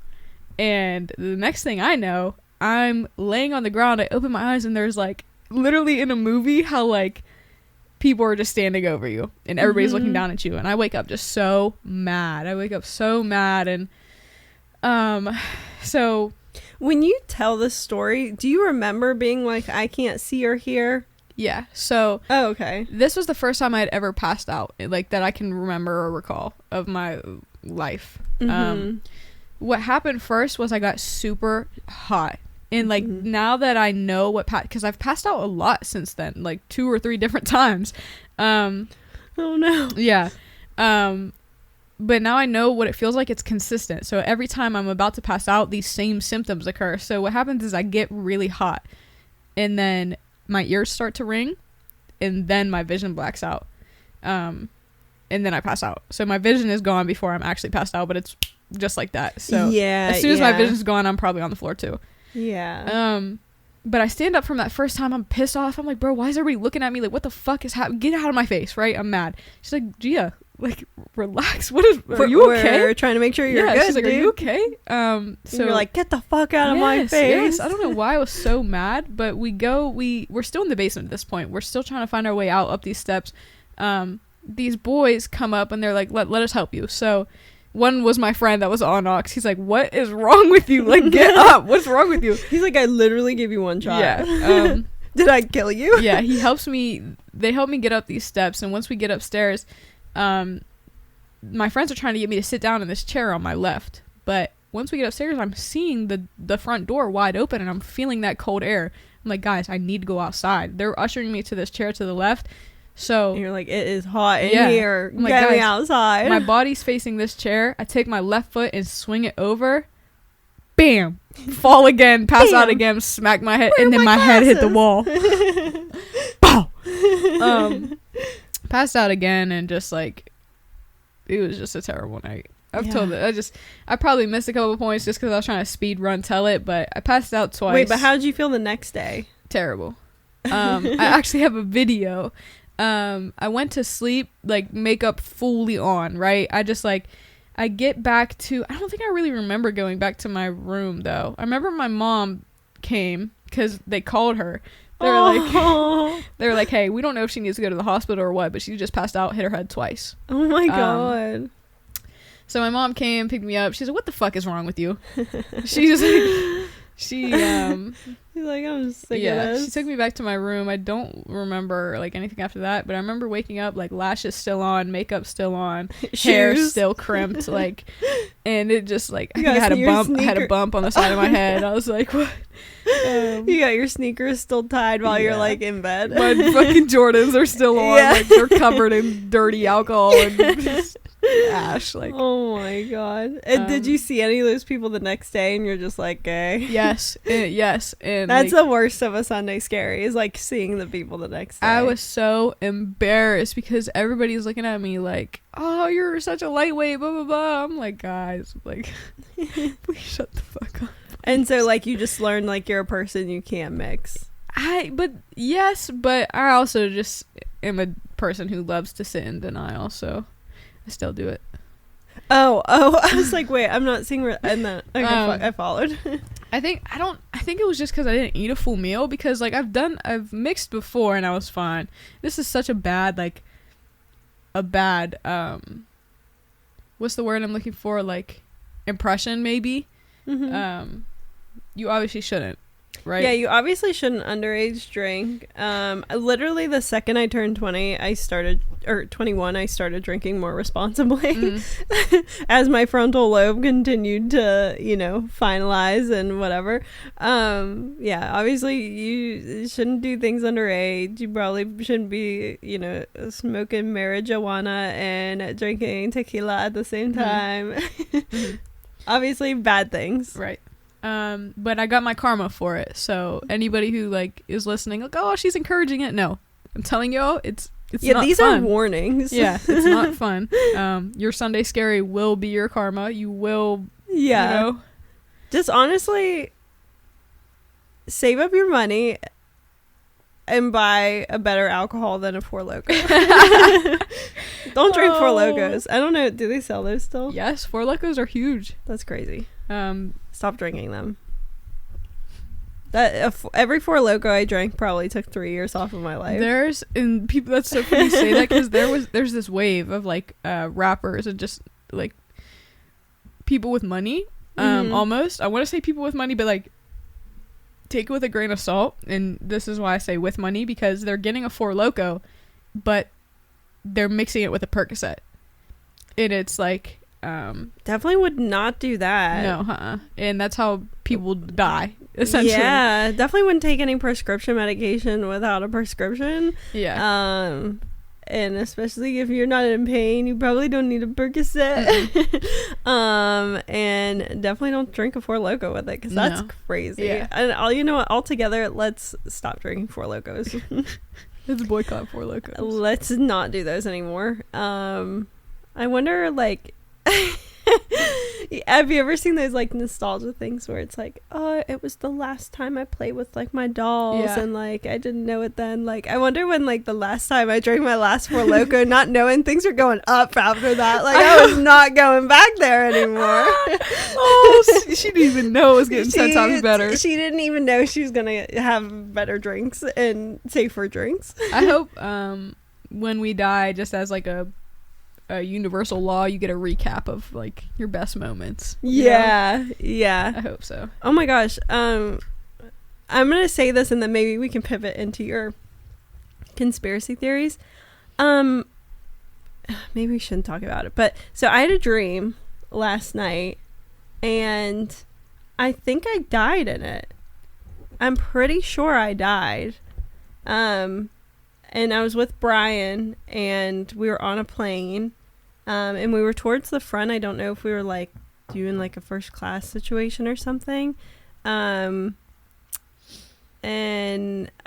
And the next thing I know, I'm laying on the ground. I open my eyes, and there's like literally in a movie how like people are just standing over you and everybody's looking down at you, and I wake up just so mad. And so when you tell this story, do you remember being like, I can't see or hear? yeah, so okay, this was the first time I had ever passed out, like, that I can remember or recall of my life. What happened first was I got super hot. And, like, now that I know because I've passed out a lot since then, like 2 or 3 different times. Oh no. Yeah. But now I know what it feels like. It's consistent. So every time I'm about to pass out, these same symptoms occur. So what happens is I get really hot, and then my ears start to ring, and then my vision blacks out. And then I pass out. So my vision is gone before I'm actually passed out, but it's just like that. So yeah, as soon as my vision's gone, I'm probably on the floor too. Yeah. But I stand up from that first time. I'm pissed off. I'm like, bro, why is everybody looking at me? Like, what the fuck is happening? Get out of my face, right? I'm mad. She's like, Gia, like, relax. Are you okay? We're trying to make sure you're good. She's like, dude. are you okay? So you're like, get the fuck out of my face. Yes. I don't know why I was so mad, but we're still in the basement at this point. We're still trying to find our way out up these steps. These boys come up and they're like, let us help you. So one was my friend that was on Ox. He's like, what is wrong with you? Like, get up. What's wrong with you? He's like, I literally gave you one shot. Yeah. Did I kill you? Yeah, they help me get up these steps, and once we get upstairs, my friends are trying to get me to sit down in this chair on my left. But once we get upstairs, I'm seeing the front door wide open, and I'm feeling that cold air. I'm like, guys, I need to go outside. They're ushering me to this chair to the left. So and you're like, it is hot in here. Like, get me guys, outside. My body's facing this chair. I take my left foot and swing it over. Bam! Fall again, pass out again, smack my head, and then my head hit the wall. Pow! Passed out again, and just like, it was just a terrible night. I've told it. I probably missed a couple points just because I was trying to speed run tell it, but I passed out twice. Wait, but how did you feel the next day? Terrible. I actually have a video. I went to sleep, like, makeup fully on, right? I get back to, I don't think I really remember going back to my room, though. I remember my mom came because they called her. They were like, hey, we don't know if she needs to go to the hospital or what, but she just passed out, hit her head twice. Oh my God. So my mom came, picked me up. She's like, what the fuck is wrong with you? She's like, she's like, I'm sick of this. She took me back to my room. I don't remember, like, anything after that, but I remember waking up, like, lashes still on, makeup still on, hair still crimped, like, and it just, like, I think I had a bump on the side of my head. I was like, what? You got your sneakers still tied while you're, like, in bed. My fucking Jordans are still on. Like, they're covered in dirty alcohol and just ash. Like, oh my God. And did you see any of those people the next day and you're just like, gay? Yes. Yes. And that's, like, the worst of a Sunday scary, is, like, seeing the people the next day. I was so embarrassed because everybody's looking at me like, oh, you're such a lightweight, blah, blah, blah. I'm like, guys, like, please shut the fuck up. And so, like, you just learn, like, you're a person you can't mix. But I also just am a person who loves to sit in denial, so I still do it. Oh, I was like, wait, I'm not seeing and then I followed. I think it was just because I didn't eat a full meal, because, like, I've mixed before and I was fine. This is such a bad what's the word I'm looking for, like, impression, maybe. Mm-hmm. You obviously shouldn't, right? Yeah, you obviously shouldn't underage drink. Literally the second I turned 21, I started drinking more responsibly. As my frontal lobe continued to, finalize and whatever. Yeah, obviously you shouldn't do things underage. You probably shouldn't be, smoking marijuana and drinking tequila at the same time. Obviously bad things. Right. But I got my karma for it. So anybody who, like, is listening, like, oh, she's encouraging it. No, I'm telling y'all, it's not these fun. are warnings. Yeah, it's not fun. Your Sunday scary will be your karma. You will, just honestly save up your money and buy a better alcohol than a Four Loko. Don't drink Four Lokos. I don't know. Do they sell those still? Yes, Four Lokos are huge. That's crazy. Stop drinking them. Every Four Loko I drank probably took 3 years off of my life. And people, that's so funny to say that, because there's this wave of like rappers and just like people with money, almost. I want to say people with money, but like take it with a grain of salt. And this is why I say with money, because they're getting a Four Loko, but they're mixing it with a Percocet, and it's like definitely would not do that. No, and that's how people die, essentially. Yeah, definitely wouldn't take any prescription medication without a prescription. Yeah. And especially if you're not in pain, you probably don't need a Percocet. And definitely don't drink a Four Loko with it, because that's crazy. Yeah. And you know what? Altogether, let's stop drinking Four Lokos. Let's boycott Four Lokos. Let's not do those anymore. I wonder, like, have you ever seen those like nostalgia things where it's like, oh, it was the last time I played with like my dolls, and like I didn't know it then. Like, I wonder when like the last time I drank my last Four Loko, not knowing things are going up after that. Like, I was not going back there anymore. She didn't even know it was getting 10 times better. She didn't even know she was gonna have better drinks and safer drinks. I hope when we die, just as like a universal law, you get a recap of like your best moments. Yeah. I hope so. Oh my gosh. I'm gonna say this and then maybe we can pivot into your conspiracy theories. Maybe we shouldn't talk about it, but so I had a dream last night and I think I died in it. I'm pretty sure I died. And I was with Brian and we were on a plane. And we were towards the front. I don't know if we were like doing like a first class situation or something. And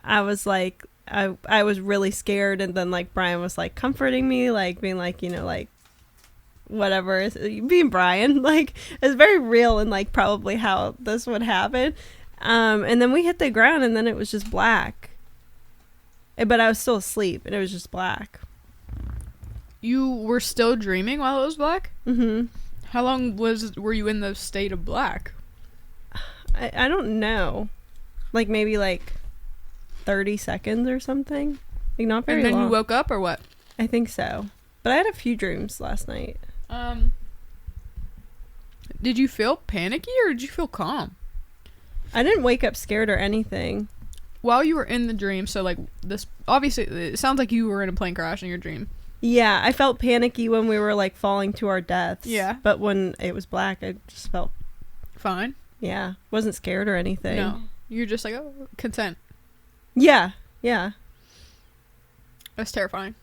I was like, I was really scared. And then like Brian was like comforting me, like being like, you know, like whatever, being Brian, like it's very real and like probably how this would happen. And then we hit the ground and then it was just black. But I was still asleep and it was just black. You were still dreaming while it was black? Mm-hmm. How long were you in the state of black? I don't know. Like maybe like 30 seconds or something. Like not very long. And then you woke up or what? I think so. But I had a few dreams last night. Did you feel panicky or did you feel calm? I didn't wake up scared or anything. While you were in the dream, so like this, obviously it sounds like you were in a plane crash in your dream. Yeah, I felt panicky when we were like falling to our deaths. Yeah. But when it was black, I just felt fine. Yeah. Wasn't scared or anything. No. You're just like, oh, content. Yeah. That's terrifying.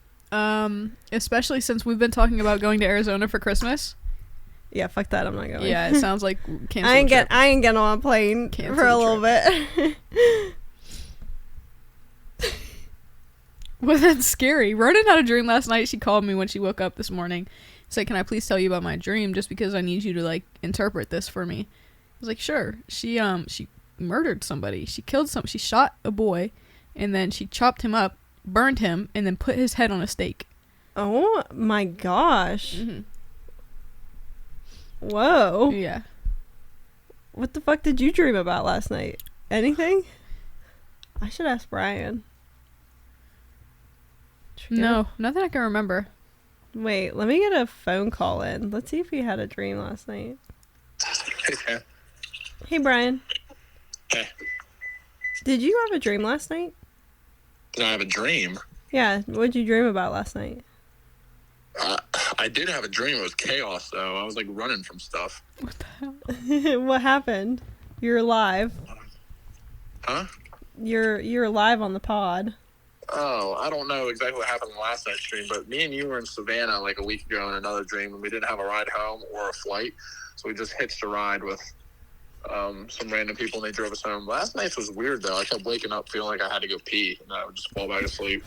Especially since we've been talking about going to Arizona for Christmas. Yeah, fuck that. I'm not going. Yeah, it sounds like cancel. I ain't getting on a plane for a little bit. Well, that's scary. Ronan had a dream last night. She called me when she woke up this morning. She's like, can I please tell you about my dream just because I need you to like interpret this for me? I was like, sure. She murdered somebody. She killed she shot a boy and then she chopped him up, burned him, and then put his head on a stake. Oh my gosh. Mm-hmm. Whoa. Yeah. What the fuck did you dream about last night? Anything? I should ask Brian. No, nothing I can remember. Wait, let me get a phone call in. Let's see if he had a dream last night. Hey, Sam. Hey, Brian. Hey. Did you have a dream last night? Did I have a dream? Yeah, what did you dream about last night? I did have a dream. It was chaos, though. I was, like, running from stuff. What the hell? What happened? You're alive. Huh? You're alive on the pod. Oh, I don't know exactly what happened in the last night's dream, but me and you were in Savannah like a week ago in another dream, and we didn't have a ride home or a flight, so we just hitched a ride with some random people, and they drove us home. Last night's was weird, though. I kept waking up feeling like I had to go pee, and I would just fall back asleep.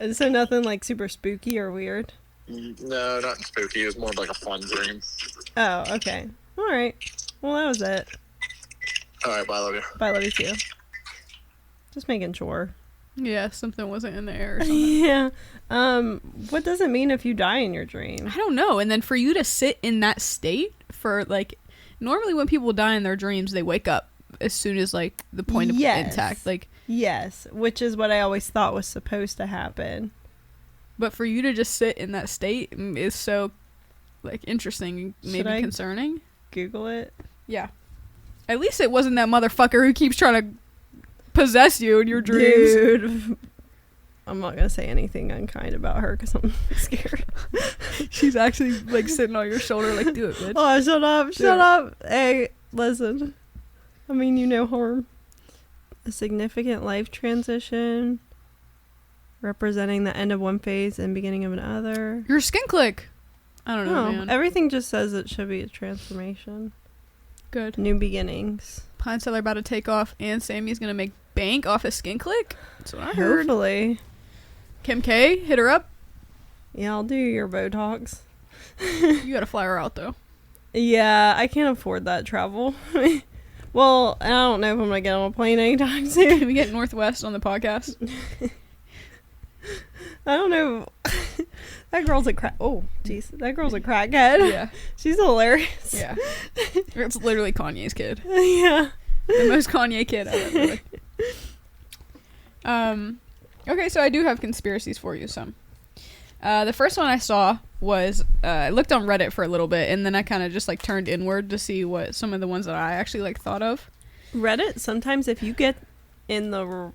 And so nothing, like, super spooky or weird? No, nothing spooky. It was more of like a fun dream. Oh, okay. All right. Well, that was it. All right, bye, love you. Bye, love you too. Just making sure. Yeah, something wasn't in the air or something. Yeah. What does it mean if you die in your dream? I don't know. And then for you to sit in that state for, like, normally when people die in their dreams, they wake up as soon as like the point of intact. Like yes, which is what I always thought was supposed to happen. But for you to just sit in that state is so like interesting, maybe concerning. Google it. Yeah. At least it wasn't that motherfucker who keeps trying to possess you in your dreams. Dude. I'm not gonna say anything unkind about her because I'm scared. She's actually like sitting on your shoulder like, do it, bitch. Oh, shut up. Hey, listen. I mean, you know harm. A significant life transition representing the end of one phase and beginning of another. Your skin click. I don't know, man. Everything just says it should be a transformation. Good. New beginnings. Pine Cellar about to take off, and Sammy's gonna make bank off his skin click. That's what I heard. Hopefully. Kim K, hit her up. Yeah, I'll do your Botox. You gotta fly her out though. Yeah, I can't afford that travel. Well, I don't know if I'm gonna get on a plane anytime soon. Can we get Northwest on the podcast? I don't know. That girl's a crack. Oh, jeez, that girl's a crackhead. Yeah, she's hilarious. Yeah, it's literally Kanye's kid. Yeah, the most Kanye kid ever. Okay, so I do have conspiracies for you. Some. The first one I saw was I looked on Reddit for a little bit, and then I kind of just like turned inward to see what some of the ones that I actually like thought of. Reddit. Sometimes if you get in the,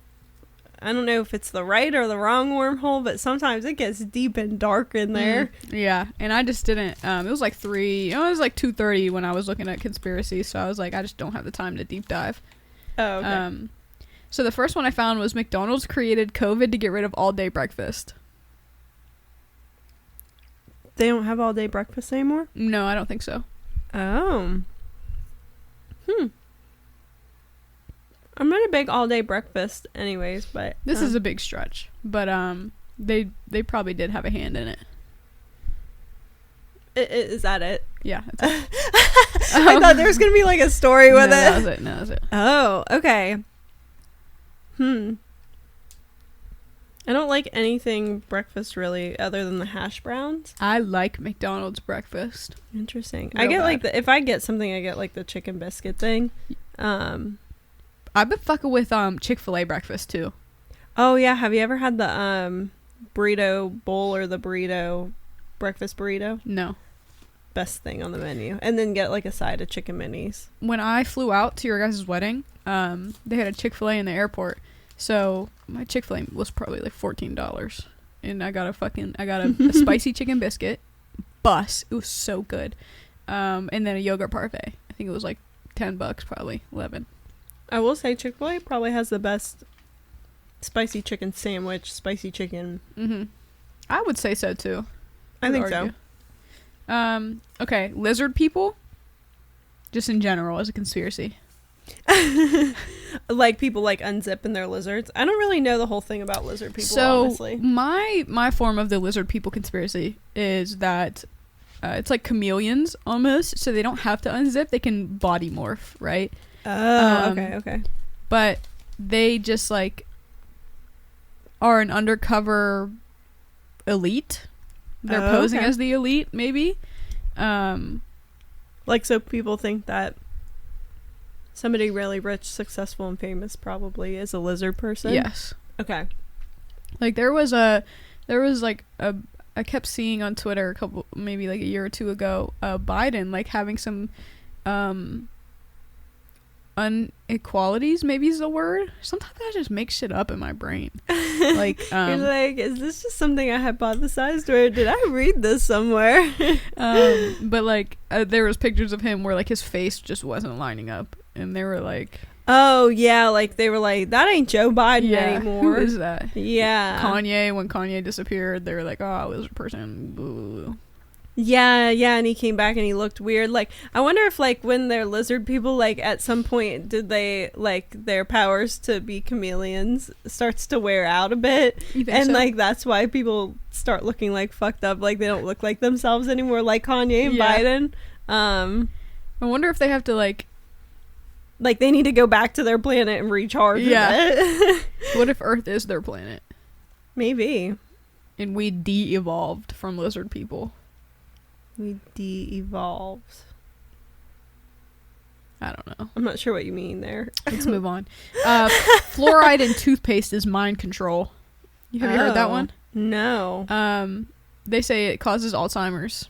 I don't know if it's the right or the wrong wormhole, but sometimes it gets deep and dark in there. Yeah, and I just didn't. It was like 2:30 when I was looking at conspiracies, so I was like, I just don't have the time to deep dive. Oh, okay. So the first one I found was McDonald's created COVID to get rid of all-day breakfast. They don't have all-day breakfast anymore? No, I don't think so. Oh. I'm not a big all-day breakfast anyways, but... This is a big stretch. But they probably did have a hand in it. Is that it? Yeah. I thought there was going to be like a story with it. That was it. No, that was it. Oh, okay. I don't like anything breakfast really other than the hash browns. I like McDonald's breakfast. Interesting. Real I get bad. like if I get something, I get like the chicken biscuit thing. I've been fucking with Chick-fil-A breakfast too. Oh yeah, have you ever had the burrito bowl or the burrito breakfast burrito? No. Best thing on the menu. And then get like a side of chicken minis. When I flew out to your guys' wedding, they had a Chick-fil-A in the airport. So my Chick-fil-A was probably like $14. And I got a spicy chicken biscuit. It was so good. And then a yogurt parfait. I think it was like $10, probably 11. I will say Chick-fil-A probably has the best spicy chicken sandwich, spicy chicken. I would say so too. I think so. Okay, lizard people. Just in general as a conspiracy. Like people like unzipping their lizards. I don't really know the whole thing about lizard people, honestly. My form of the lizard people conspiracy is that it's like chameleons almost, so they don't have to unzip, they can body morph, right? Oh, okay. But they just like are an undercover elite. They're posing as the elite, maybe. Like, so people think that somebody really rich, successful, and famous probably is a lizard person? Yes. Okay. Like, I kept seeing on Twitter maybe like a year or two ago, Biden, like, having some, inequalities, maybe is the word. Sometimes I just make shit up in my brain. Like, you're like, is this just something I hypothesized, or did I read this somewhere? But like, there was pictures of him where like his face just wasn't lining up, and they were like, oh yeah, like they were like, that ain't Joe Biden anymore. Who is that? Yeah. Kanye, when Kanye disappeared, they were like, oh, lizard person. Boo. Yeah, and he came back and he looked weird. Like, I wonder if, like, when they're lizard people, like, at some point, did they, like, their powers to be chameleons starts to wear out a bit? You think and, so? like, that's why people start looking, like, fucked up. Like, they don't look like themselves anymore, like Kanye and Biden. I wonder if they have to, like, they need to go back to their planet and recharge. Yeah. What if Earth is their planet? Maybe. And we de-evolved from lizard people. We de-evolved. I don't know. I'm not sure what you mean there. Let's move on. Fluoride in toothpaste is mind control. Have you heard that one? No. They say it causes Alzheimer's.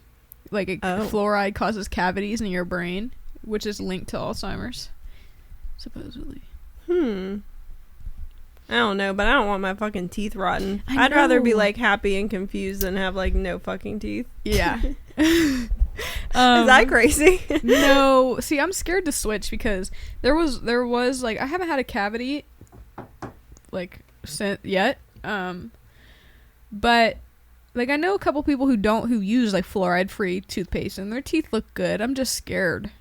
Like, fluoride causes cavities in your brain, which is linked to Alzheimer's, supposedly. I don't know, but I don't want my fucking teeth rotten. I'd know. rather be, like, happy and confused than have, like, no fucking teeth. Yeah. Is that crazy? No. See, I'm scared to switch because there was like, I haven't had a cavity, like, yet. But, like, I know a couple people who use, like, fluoride-free toothpaste, and their teeth look good. I'm just scared.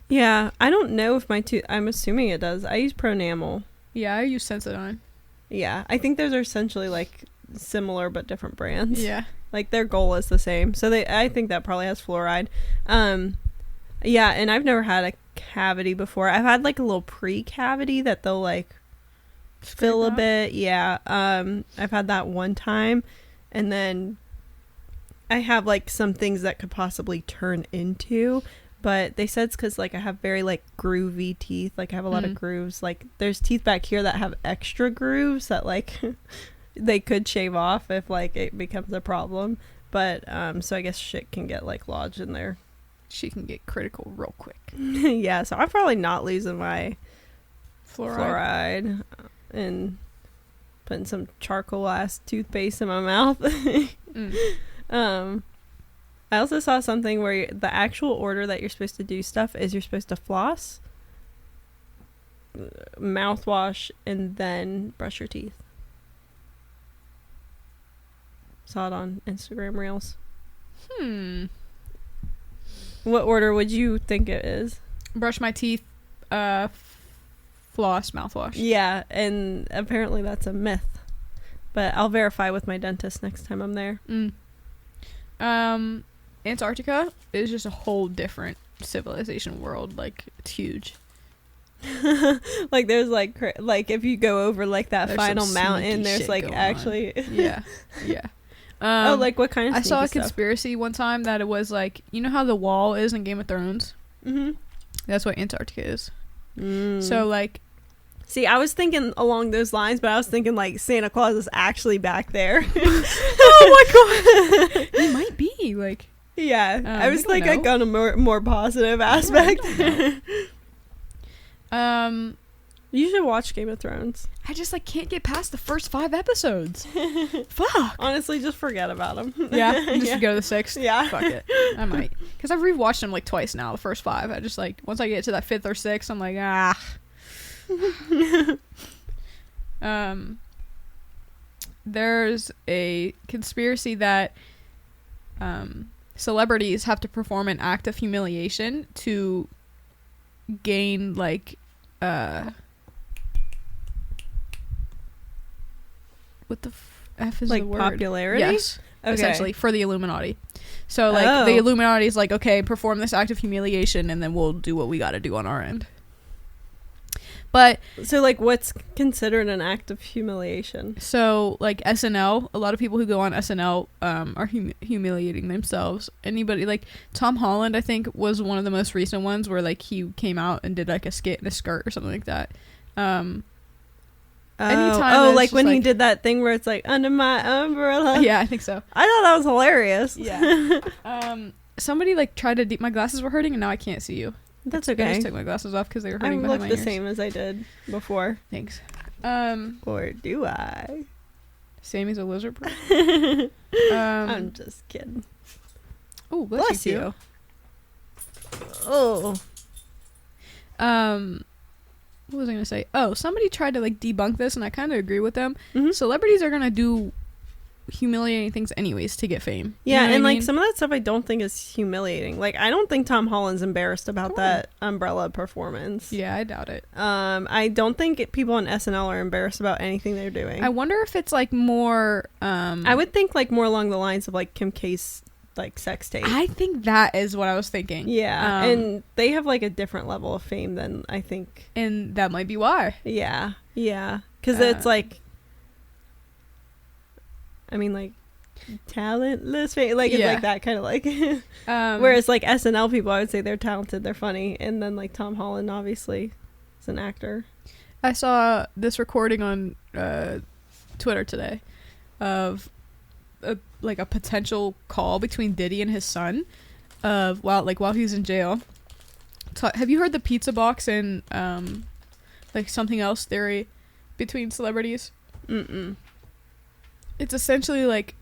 Yeah, I don't know if my tooth... I'm assuming it does. I use Pronamel. Yeah, I use Sensodyne. Yeah, I think those are essentially, like, similar but different brands. Yeah. Like, their goal is the same. So I think that probably has fluoride. Yeah, and I've never had a cavity before. I've had, like, a little pre-cavity that they'll, like, fill a bit. Yeah. I've had that one time. And then I have, like, some things that could possibly turn into... But they said it's because, like, I have very, like, groovy teeth. Like, I have a lot of grooves. Like, there's teeth back here that have extra grooves that, like, they could shave off if, like, it becomes a problem. But, so I guess shit can get, like, lodged in there. She can get critical real quick. Yeah, so I'm probably not losing my Fluoride. And putting some charcoal-ass toothpaste in my mouth. I also saw something where the actual order that you're supposed to do stuff is you're supposed to floss, mouthwash, and then brush your teeth. Saw it on Instagram Reels. What order would you think it is? Brush my teeth, floss, mouthwash. Yeah, and apparently that's a myth. But I'll verify with my dentist next time I'm there. Antarctica is just a whole different civilization world. Like, it's huge. Like, there's like if you go over like that There's final some mountain, sneaky there's shit like going actually Yeah. like what kind of I saw a stuff? conspiracy one time that it was like, you know how the wall is in Game of Thrones? That's what Antarctica is. So, like, see, I was thinking along those lines, but I was thinking like Santa Claus is actually back there. Oh my god. He might be, like, yeah, I was like, know. I got a more positive aspect. You should watch Game of Thrones. I just, like, can't get past the first 5 episodes. Fuck. Honestly, just forget about them. Yeah, just go to the 6th. Yeah. Fuck it. I might. Because I've rewatched them, like, twice now, the first 5. I just, like, once I get to that 5th or 6th, I'm like, there's a conspiracy that celebrities have to perform an act of humiliation to gain, like, what the F is like the word? popularity? Yes, Okay. essentially, for the Illuminati. So, like, the Illuminati's like, okay, perform this act of humiliation, and then we'll do what we got to do on our end. But So, like, what's considered an act of humiliation? so, like, SNL, a lot of people who go on SNL are humiliating themselves. Anybody, like, Tom Holland, I think, was one of the most recent ones where, like, he came out and did, like, a skit in a skirt or something like that. Anytime it's like just, when he like- did that thing where it's like, under my umbrella. Yeah, I think so. I thought that was hilarious. Yeah. Somebody, like, tried to my glasses were hurting, and now I can't see you. That's I okay. just took my glasses off because they were I hurting behind look my the ears. same as I did before. Thanks. Or do I? Same as a lizard person. I'm just kidding. Oh, Bless you. Oh. What was I gonna say? Oh, somebody tried to, like, debunk this, and I kind of agree with them. Mhm. Celebrities are gonna do humiliating things anyways to get fame. You Yeah, know what and I like mean? some of that stuff I don't think is humiliating. Like, I don't think Tom Holland's embarrassed about Come on. that umbrella performance. Yeah, I doubt it. I don't think people on SNL are embarrassed about anything they're doing. I wonder if it's, like, more. I would think like more along the lines of like Kim K's like sex tape. I think that is what I was thinking. Yeah, and they have like a different level of fame than I think. And that might be why. Yeah, because it's like, I mean, like, talentless, like it's Yeah. like that kind of like. Whereas like SNL people, I would say they're talented, they're funny, and then like Tom Holland obviously is an actor. I saw this recording on Twitter today of a potential call between Diddy and his son of while he's in jail. Have you heard the pizza box and like something else theory between celebrities? Mm-mm. It's essentially like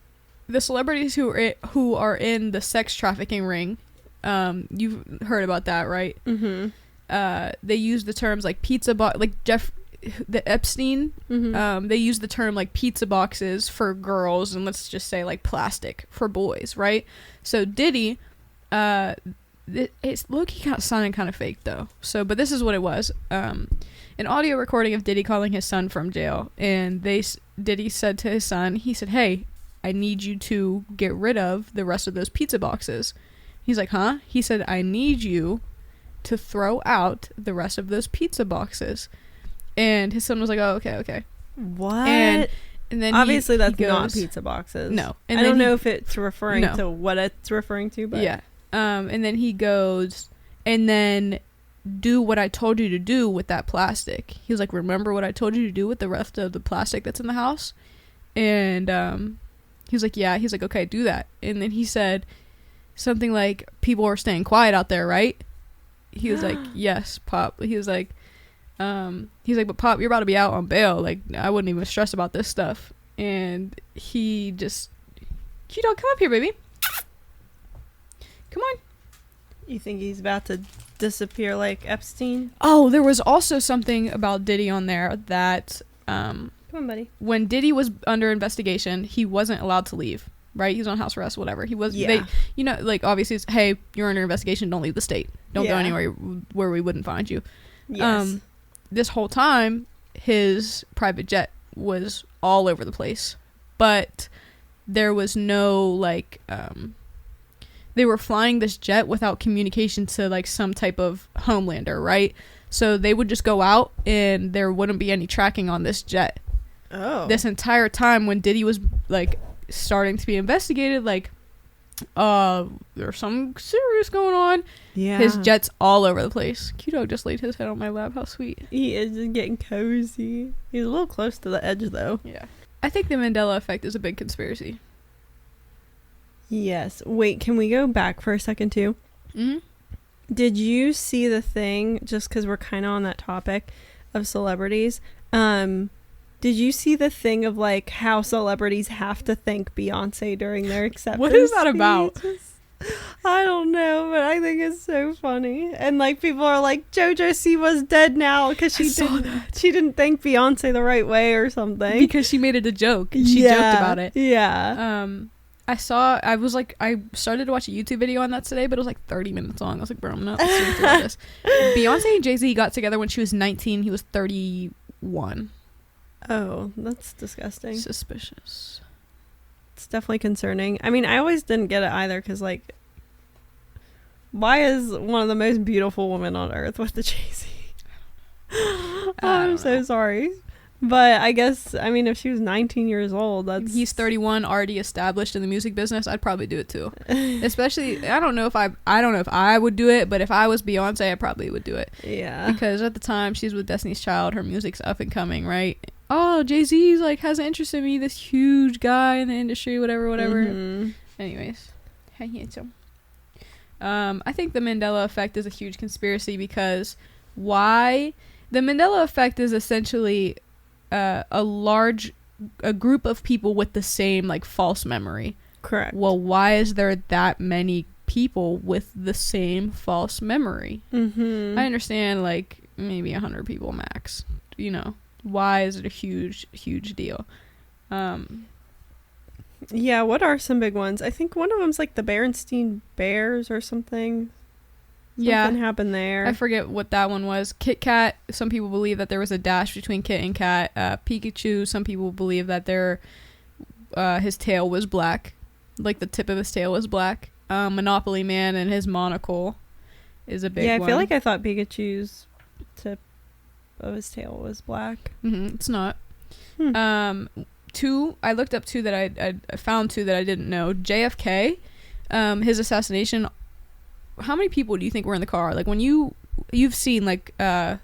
the celebrities who are in the sex trafficking ring. You've heard about that, right? Mm-hmm. They use the terms like pizza box, like the Epstein. Mm-hmm. They use the term like pizza boxes for girls, and let's just say like plastic for boys, right? So Diddy, it's low-key kind of sounding kind of fake though. But this is what it was. An audio recording of Diddy calling his son from jail, and Diddy said to his son, he said, "Hey, I need you to get rid of the rest of those pizza boxes." He's like, "Huh?" He said, "I need you to throw out the rest of those pizza boxes." And his son was like, "Oh, okay." What? And then obviously that's he not goes, pizza boxes. No. And I don't know if it's referring to what it's referring to, but yeah. And then he goes, "And then do what I told you to do with that plastic." He was like, "Remember what I told you to do with the rest of the plastic that's in the house?" And he was like, "Yeah." He's like, "Okay, do that." And then he said something like, "People are staying quiet out there, right?" He was like, "Yes, Pop." He was like, "But Pop, you're about to be out on bail. Like, I wouldn't even stress about this stuff." And he just, Q-Dog, come up here, baby. Come on. You think he's about to disappear like Epstein? Oh, there was also something about Diddy on there that, Come on, buddy. when Diddy was under investigation, he wasn't allowed to leave. Right? He was on house arrest, whatever. He was, Yeah. like, obviously, it's, hey, you're under investigation. Don't leave the state. Don't go Yeah. anywhere where we wouldn't find you. Yes. This whole time, his private jet was all over the place, but there was no like they were flying this jet without communication to like some type of homelander, right? So they would just go out and there wouldn't be any tracking on this jet. Oh. This entire time when Diddy was like starting to be investigated, like there's something serious going on. Yeah. His jet's all over the place. Q-Dog just laid his head on my lap. How sweet. He is just getting cozy. He's a little close to the edge though. Yeah. I think the Mandela effect is a big conspiracy. Yes. Wait, can we go back for a second too? Mm-hmm. Did you see the thing, just because we're kind of on that topic of celebrities, did you see the thing of like how celebrities have to thank Beyonce during their acceptance? What is that about? speeches? I don't know, but I think it's so funny. And like people are like, JoJo Siwa's dead now because she didn't thank Beyonce the right way or something. Because she made it a joke. And she joked about it. Yeah. I started to watch a YouTube video on that today, but it was like 30 minutes long. I was like, bro, I'm not listening to all this. Beyonce and Jay-Z got together when she was 19. He was 31. Oh, that's disgusting. Suspicious. It's definitely concerning. I mean, I always didn't get it either because, like, why is one of the most beautiful women on earth with the Jay-Z? I'm so sorry. But I guess, I mean, if she was 19 years old, that's... He's 31, already established in the music business. I'd probably do it too. Especially, I don't know if I would do it, but if I was Beyonce, I probably would do it. Yeah. Because at the time, she's with Destiny's Child. Her music's up and coming, right? Oh, Jay-Z's, like, has an interest in me. This huge guy in the industry, whatever. Mm-hmm. Anyways. Hey, handsome. I think the Mandela effect is a huge conspiracy because why... The Mandela effect is essentially... a group of people with the same like false memory. Correct. Well, why is there that many people with the same false memory? Mm-hmm. I understand like maybe 100 people max. Why is it a huge deal? Yeah, what are some big ones? I think one of them's like the Berenstein Bears or something. Something happened there. I forget what that one was. Kit Kat, some people believe that there was a dash between Kit and Kat. Pikachu, some people believe that his tail was black. Like the tip of his tail was black. Monopoly Man and his monocle is a big one. Yeah, I feel like I thought Pikachu's tip of his tail was black. Mm-hmm, it's not. I looked up two that I found two that I didn't know. JFK, his assassination. How many people do you think were in the car? Like when you've seen like the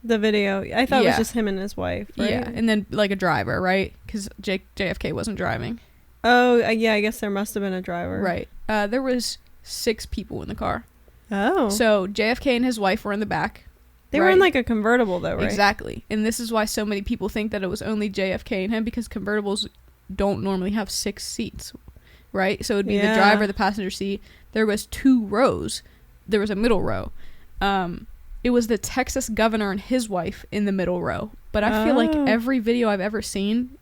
video. I thought it was just him and his wife, right? Yeah, and then like a driver, right? Because JFK wasn't driving. Oh, yeah, I guess there must have been a driver. Right. There was 6 people in the car. Oh. So JFK and his wife were in the back. They were in like a convertible though, right? Exactly. And this is why so many people think that it was only JFK and him, because convertibles don't normally have 6 seats, right? So it'd be the driver, the passenger seat. There was 2 rows. There was a middle row. It was the Texas governor and his wife in the middle row. But I feel like every video I've ever seen,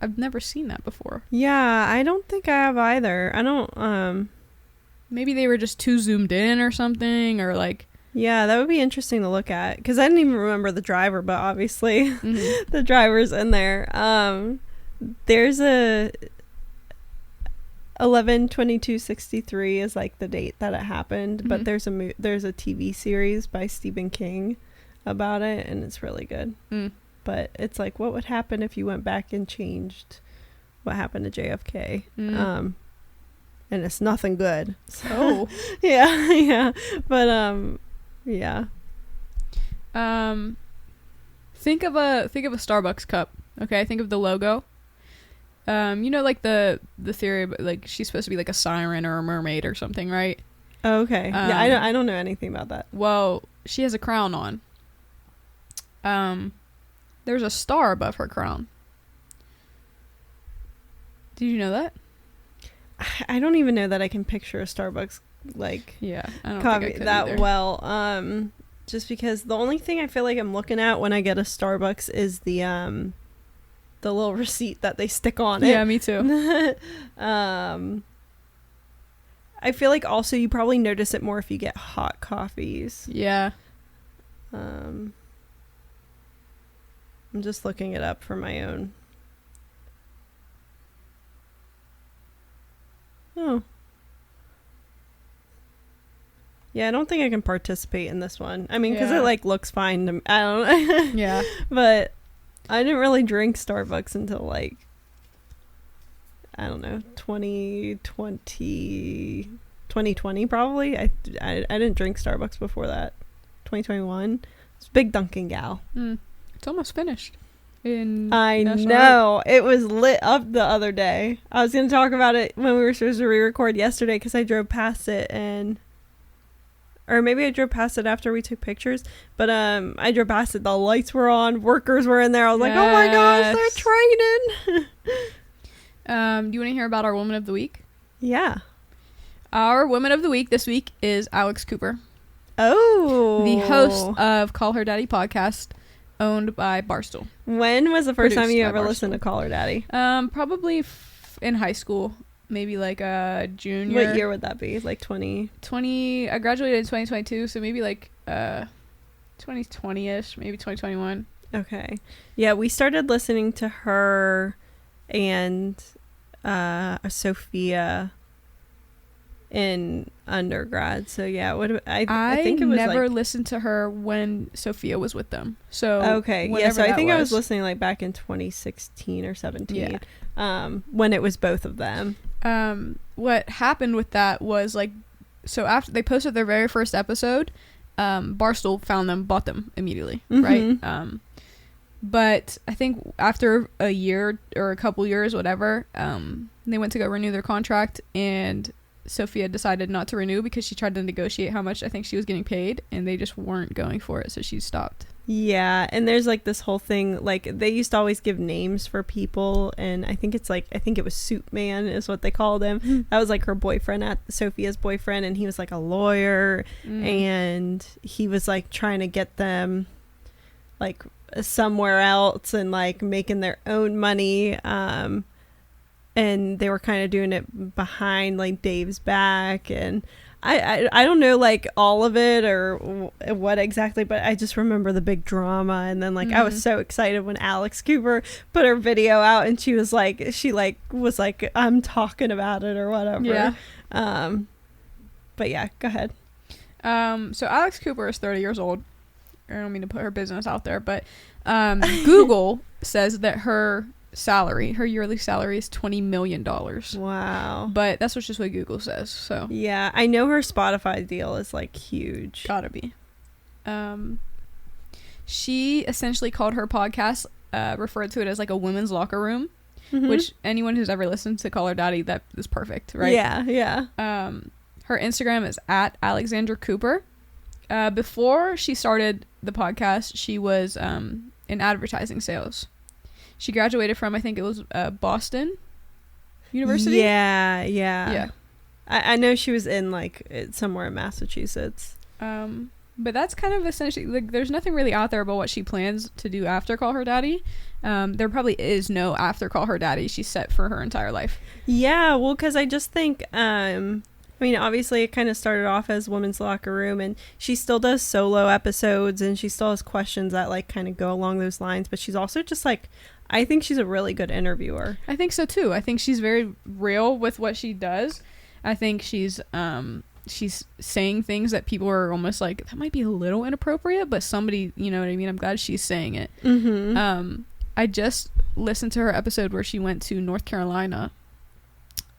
I've never seen that before. Yeah, I don't think I have either. I don't, maybe they were just too zoomed in or something, or like... Yeah, that would be interesting to look at, because I didn't even remember the driver, but obviously the driver's in there. There's a 11/22/63 is like the date that it happened, but there's a TV series by Stephen King about it, and it's really good. But it's like, what would happen if you went back and changed what happened to JFK? And it's nothing good. So yeah, but yeah. Think of a Starbucks cup. Okay, think of the logo. You know, like the theory, but like she's supposed to be like a siren or a mermaid or something, right? Oh, okay. Yeah, I don't know anything about that. Well, she has a crown on. There's a star above her crown. Did you know that? I don't even know that I can picture a Starbucks like I don't coffee think I could that either. well. Just because the only thing I feel like I'm looking at when I get a Starbucks is the little receipt that they stick on it. Yeah, me too. I feel like also you probably notice it more if you get hot coffees. Yeah. I'm just looking it up for my own. Oh. Yeah, I don't think I can participate in this one. I mean, because it like looks fine to me. I don't know. Yeah. But I didn't really drink Starbucks until like, I don't know, 2020 probably. I didn't drink Starbucks before that. 2021. It's a big Dunkin' gal. It's almost finished. I know. It was lit up the other day. I was going to talk about it when we were supposed to re-record yesterday because I drove past it or maybe I drove past it after we took pictures, but I drove past it. The lights were on. Workers were in there. I was like, oh my gosh, they're training. Do you want to hear about our Woman of the Week? Yeah. Our Woman of the Week this week is Alex Cooper. Oh. The host of Call Her Daddy podcast, owned by Barstool. When was the first time you ever listened to Call Her Daddy? Probably in high school. Maybe like a junior. What year would that be? Like 20? I graduated in 2022, so maybe like 2020-ish, maybe 2021. Okay. Yeah, we started listening to her and Sophia in undergrad. So yeah, I think it was never listened to her when Sophia was with them. So okay, yeah. So I think I was listening like back in 2016 or 17. Yeah. When it was both of them. What happened with that was like, so after they posted their very first episode, Barstool found them, bought them immediately, right? But I think after a year or a couple years, whatever, they went to go renew their contract, and Sophia decided not to renew because she tried to negotiate how much I think she was getting paid, and they just weren't going for it, so she stopped. Yeah, and there's like this whole thing, like they used to always give names for people, and I think it was Suit Man is what they called him. That was like her boyfriend, Sophia's boyfriend, and he was like a lawyer, and he was like trying to get them like somewhere else and like making their own money, and they were kind of doing it behind like Dave's back, and I don't know like all of it or what exactly, but I just remember the big drama, and then like I was so excited when Alex Cooper put her video out, and she was like I'm talking about it or whatever. Yeah. But yeah, go ahead. So Alex Cooper is 30 years old. I don't mean to put her business out there, but Google says that her salary, her yearly salary is $20 million. Wow. But that's just what Google says. So yeah, I know her Spotify deal is like huge. Gotta be. She essentially called her podcast, referred to it as like a women's locker room, which anyone who's ever listened to Call Her Daddy, that is perfect, right? Yeah. Her Instagram is at Alexandra Cooper. Before she started the podcast, she was in advertising sales. She graduated from, I think it was Boston University. Yeah. I know she was in like somewhere in Massachusetts. But that's kind of essentially, like, there's nothing really out there about what she plans to do after Call Her Daddy. There probably is no after Call Her Daddy. She's set for her entire life. Yeah, well, because I just think, I mean, obviously it kind of started off as Women's Locker Room, and she still does solo episodes, and she still has questions that like kind of go along those lines, but she's also just like, I think she's a really good interviewer. I think so too. I think she's very real with what she does. I think she's saying things that people are almost like, that might be a little inappropriate, but somebody, you know what I mean? I'm glad she's saying it. I just listened to her episode where she went to North Carolina.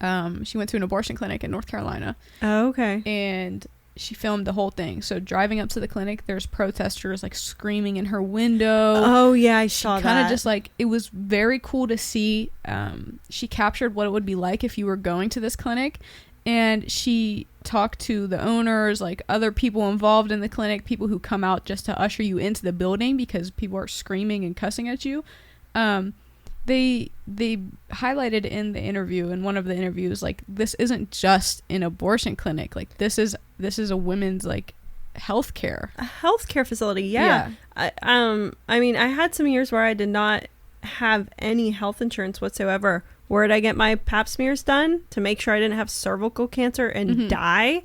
She went to an abortion clinic in North Carolina. Oh, okay. And she filmed the whole thing. So driving up to the clinic, there's protesters like screaming in her window. Oh yeah, I saw that. Kind of just like, it was very cool to see. She captured what it would be like if you were going to this clinic, and she talked to the owners, like other people involved in the clinic, people who come out just to usher you into the building because people are screaming and cussing at you. They highlighted in the interview, in one of the interviews, like, this isn't just an abortion clinic. Like, this is a women's like healthcare. A healthcare facility, yeah. I mean, I had some years where I did not have any health insurance whatsoever. Where did I get my pap smears done to make sure I didn't have cervical cancer and die?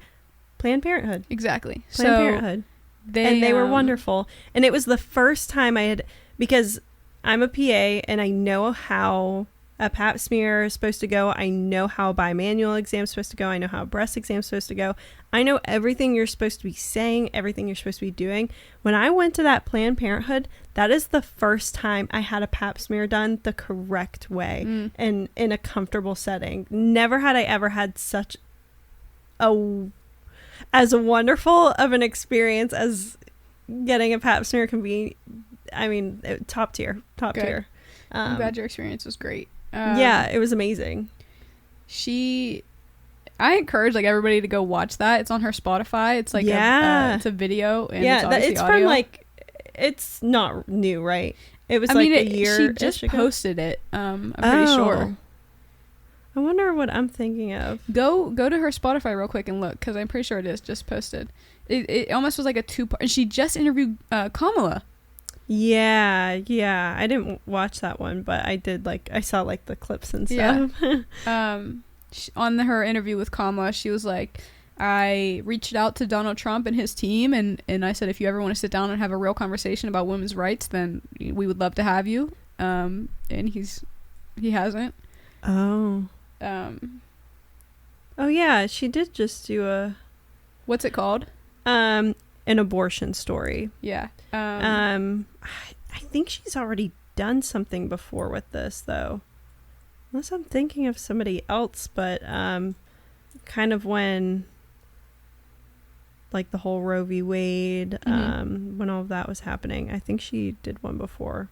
Planned Parenthood. Exactly. Planned Parenthood. They were wonderful. And it was the first time I had, because I'm a PA and I know how a pap smear is supposed to go. I know how a bimanual exam is supposed to go. I know how a breast exam is supposed to go. I know everything you're supposed to be saying, everything you're supposed to be doing. When I went to that Planned Parenthood, that is the first time I had a pap smear done the correct way and in a comfortable setting. Never had I ever had such as wonderful of an experience as getting a pap smear can be. I mean, top tier. I'm glad your experience was great. Yeah, it was amazing. I encourage like everybody to go watch that. It's on her Spotify. It's like it's a video, and it's from like, it's not new, right? It was a year. She just posted it. I'm pretty sure. I wonder what I'm thinking of. Go to her Spotify real quick and look, because I'm pretty sure it is just posted. It almost was like a 2-part. And she just interviewed Kamala. Yeah, I didn't watch that one, but I did, like, I saw like the clips and stuff. On her interview with Kamala, she was like, I reached out to Donald Trump and his team, and I said, if you ever want to sit down and have a real conversation about women's rights, then we would love to have you. And he hasn't. Oh yeah, she did just do a, what's it called? An abortion story. Yeah. I think she's already done something before with this, though, unless I'm thinking of somebody else. But kind of when, like, the whole Roe v. Wade, when all of that was happening, I think she did one before.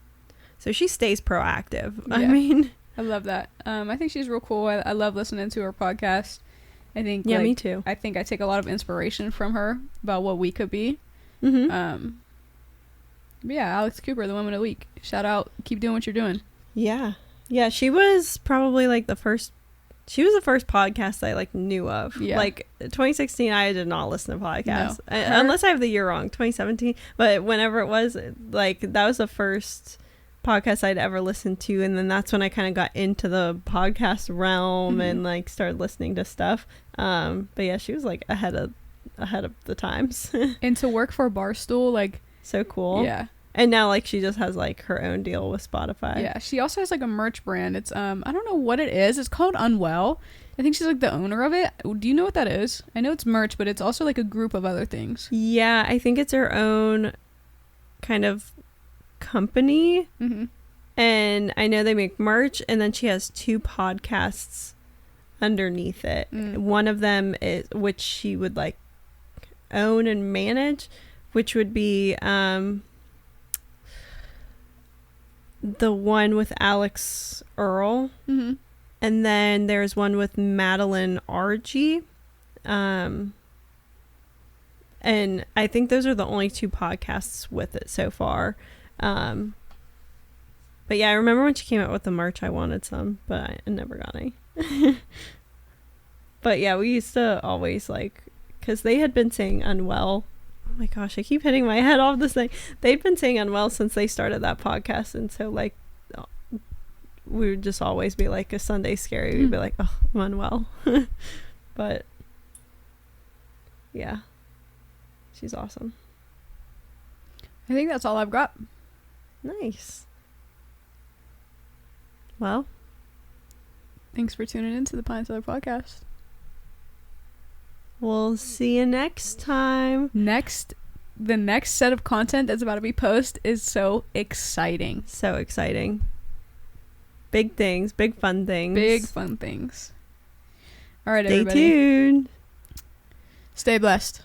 So she stays proactive. Yeah. I mean, I love that. I think she's real cool. I love listening to her podcast. I think, yeah, me too. I think I take a lot of inspiration from her about what we could be. But yeah, Alex Cooper, the Woman of the Week. Shout out. Keep doing what you're doing. Yeah. She was probably like the first podcast I like knew of. Yeah. Like 2016, I did not listen to podcasts. No. Unless I have the year wrong, 2017. But whenever it was, like, that was the first podcast I'd ever listened to, and then that's when I kind of got into the podcast realm and like started listening to stuff. But yeah, she was like ahead of the times. And to work for Barstool, like, so cool. Yeah. And now, like, she just has like her own deal with Spotify. Yeah, she also has like a merch brand. It's I don't know what it is. It's called Unwell. I think she's like the owner of it. Do you know what that is? I know it's merch, but it's also like a group of other things. Yeah, I think it's her own kind of company. And I know they make merch, and then she has 2 podcasts underneath it. One of them is, which she would like own and manage, which would be the one with Alex Earl. Mm-hmm. And then there's one with Madeline RG. And I think those are the only 2 podcasts with it so far. But yeah, I remember when she came out with the merch, I wanted some, but I never got any. But yeah, we used to always like, because they had been saying unwell. Oh my gosh, I keep hitting my head off this thing. They'd been saying unwell since they started that podcast. And so like, we would just always be like a Sunday scary. We'd be like, oh, I'm unwell. But yeah, she's awesome. I think that's all I've got. Nice. Well, thanks for tuning into the Pine Cellar Podcast. We'll see you next time. The next set of content that's about to be posted is so exciting. So exciting. Big things, big fun things. Big fun things. All right, Stay everybody. tuned. Stay blessed.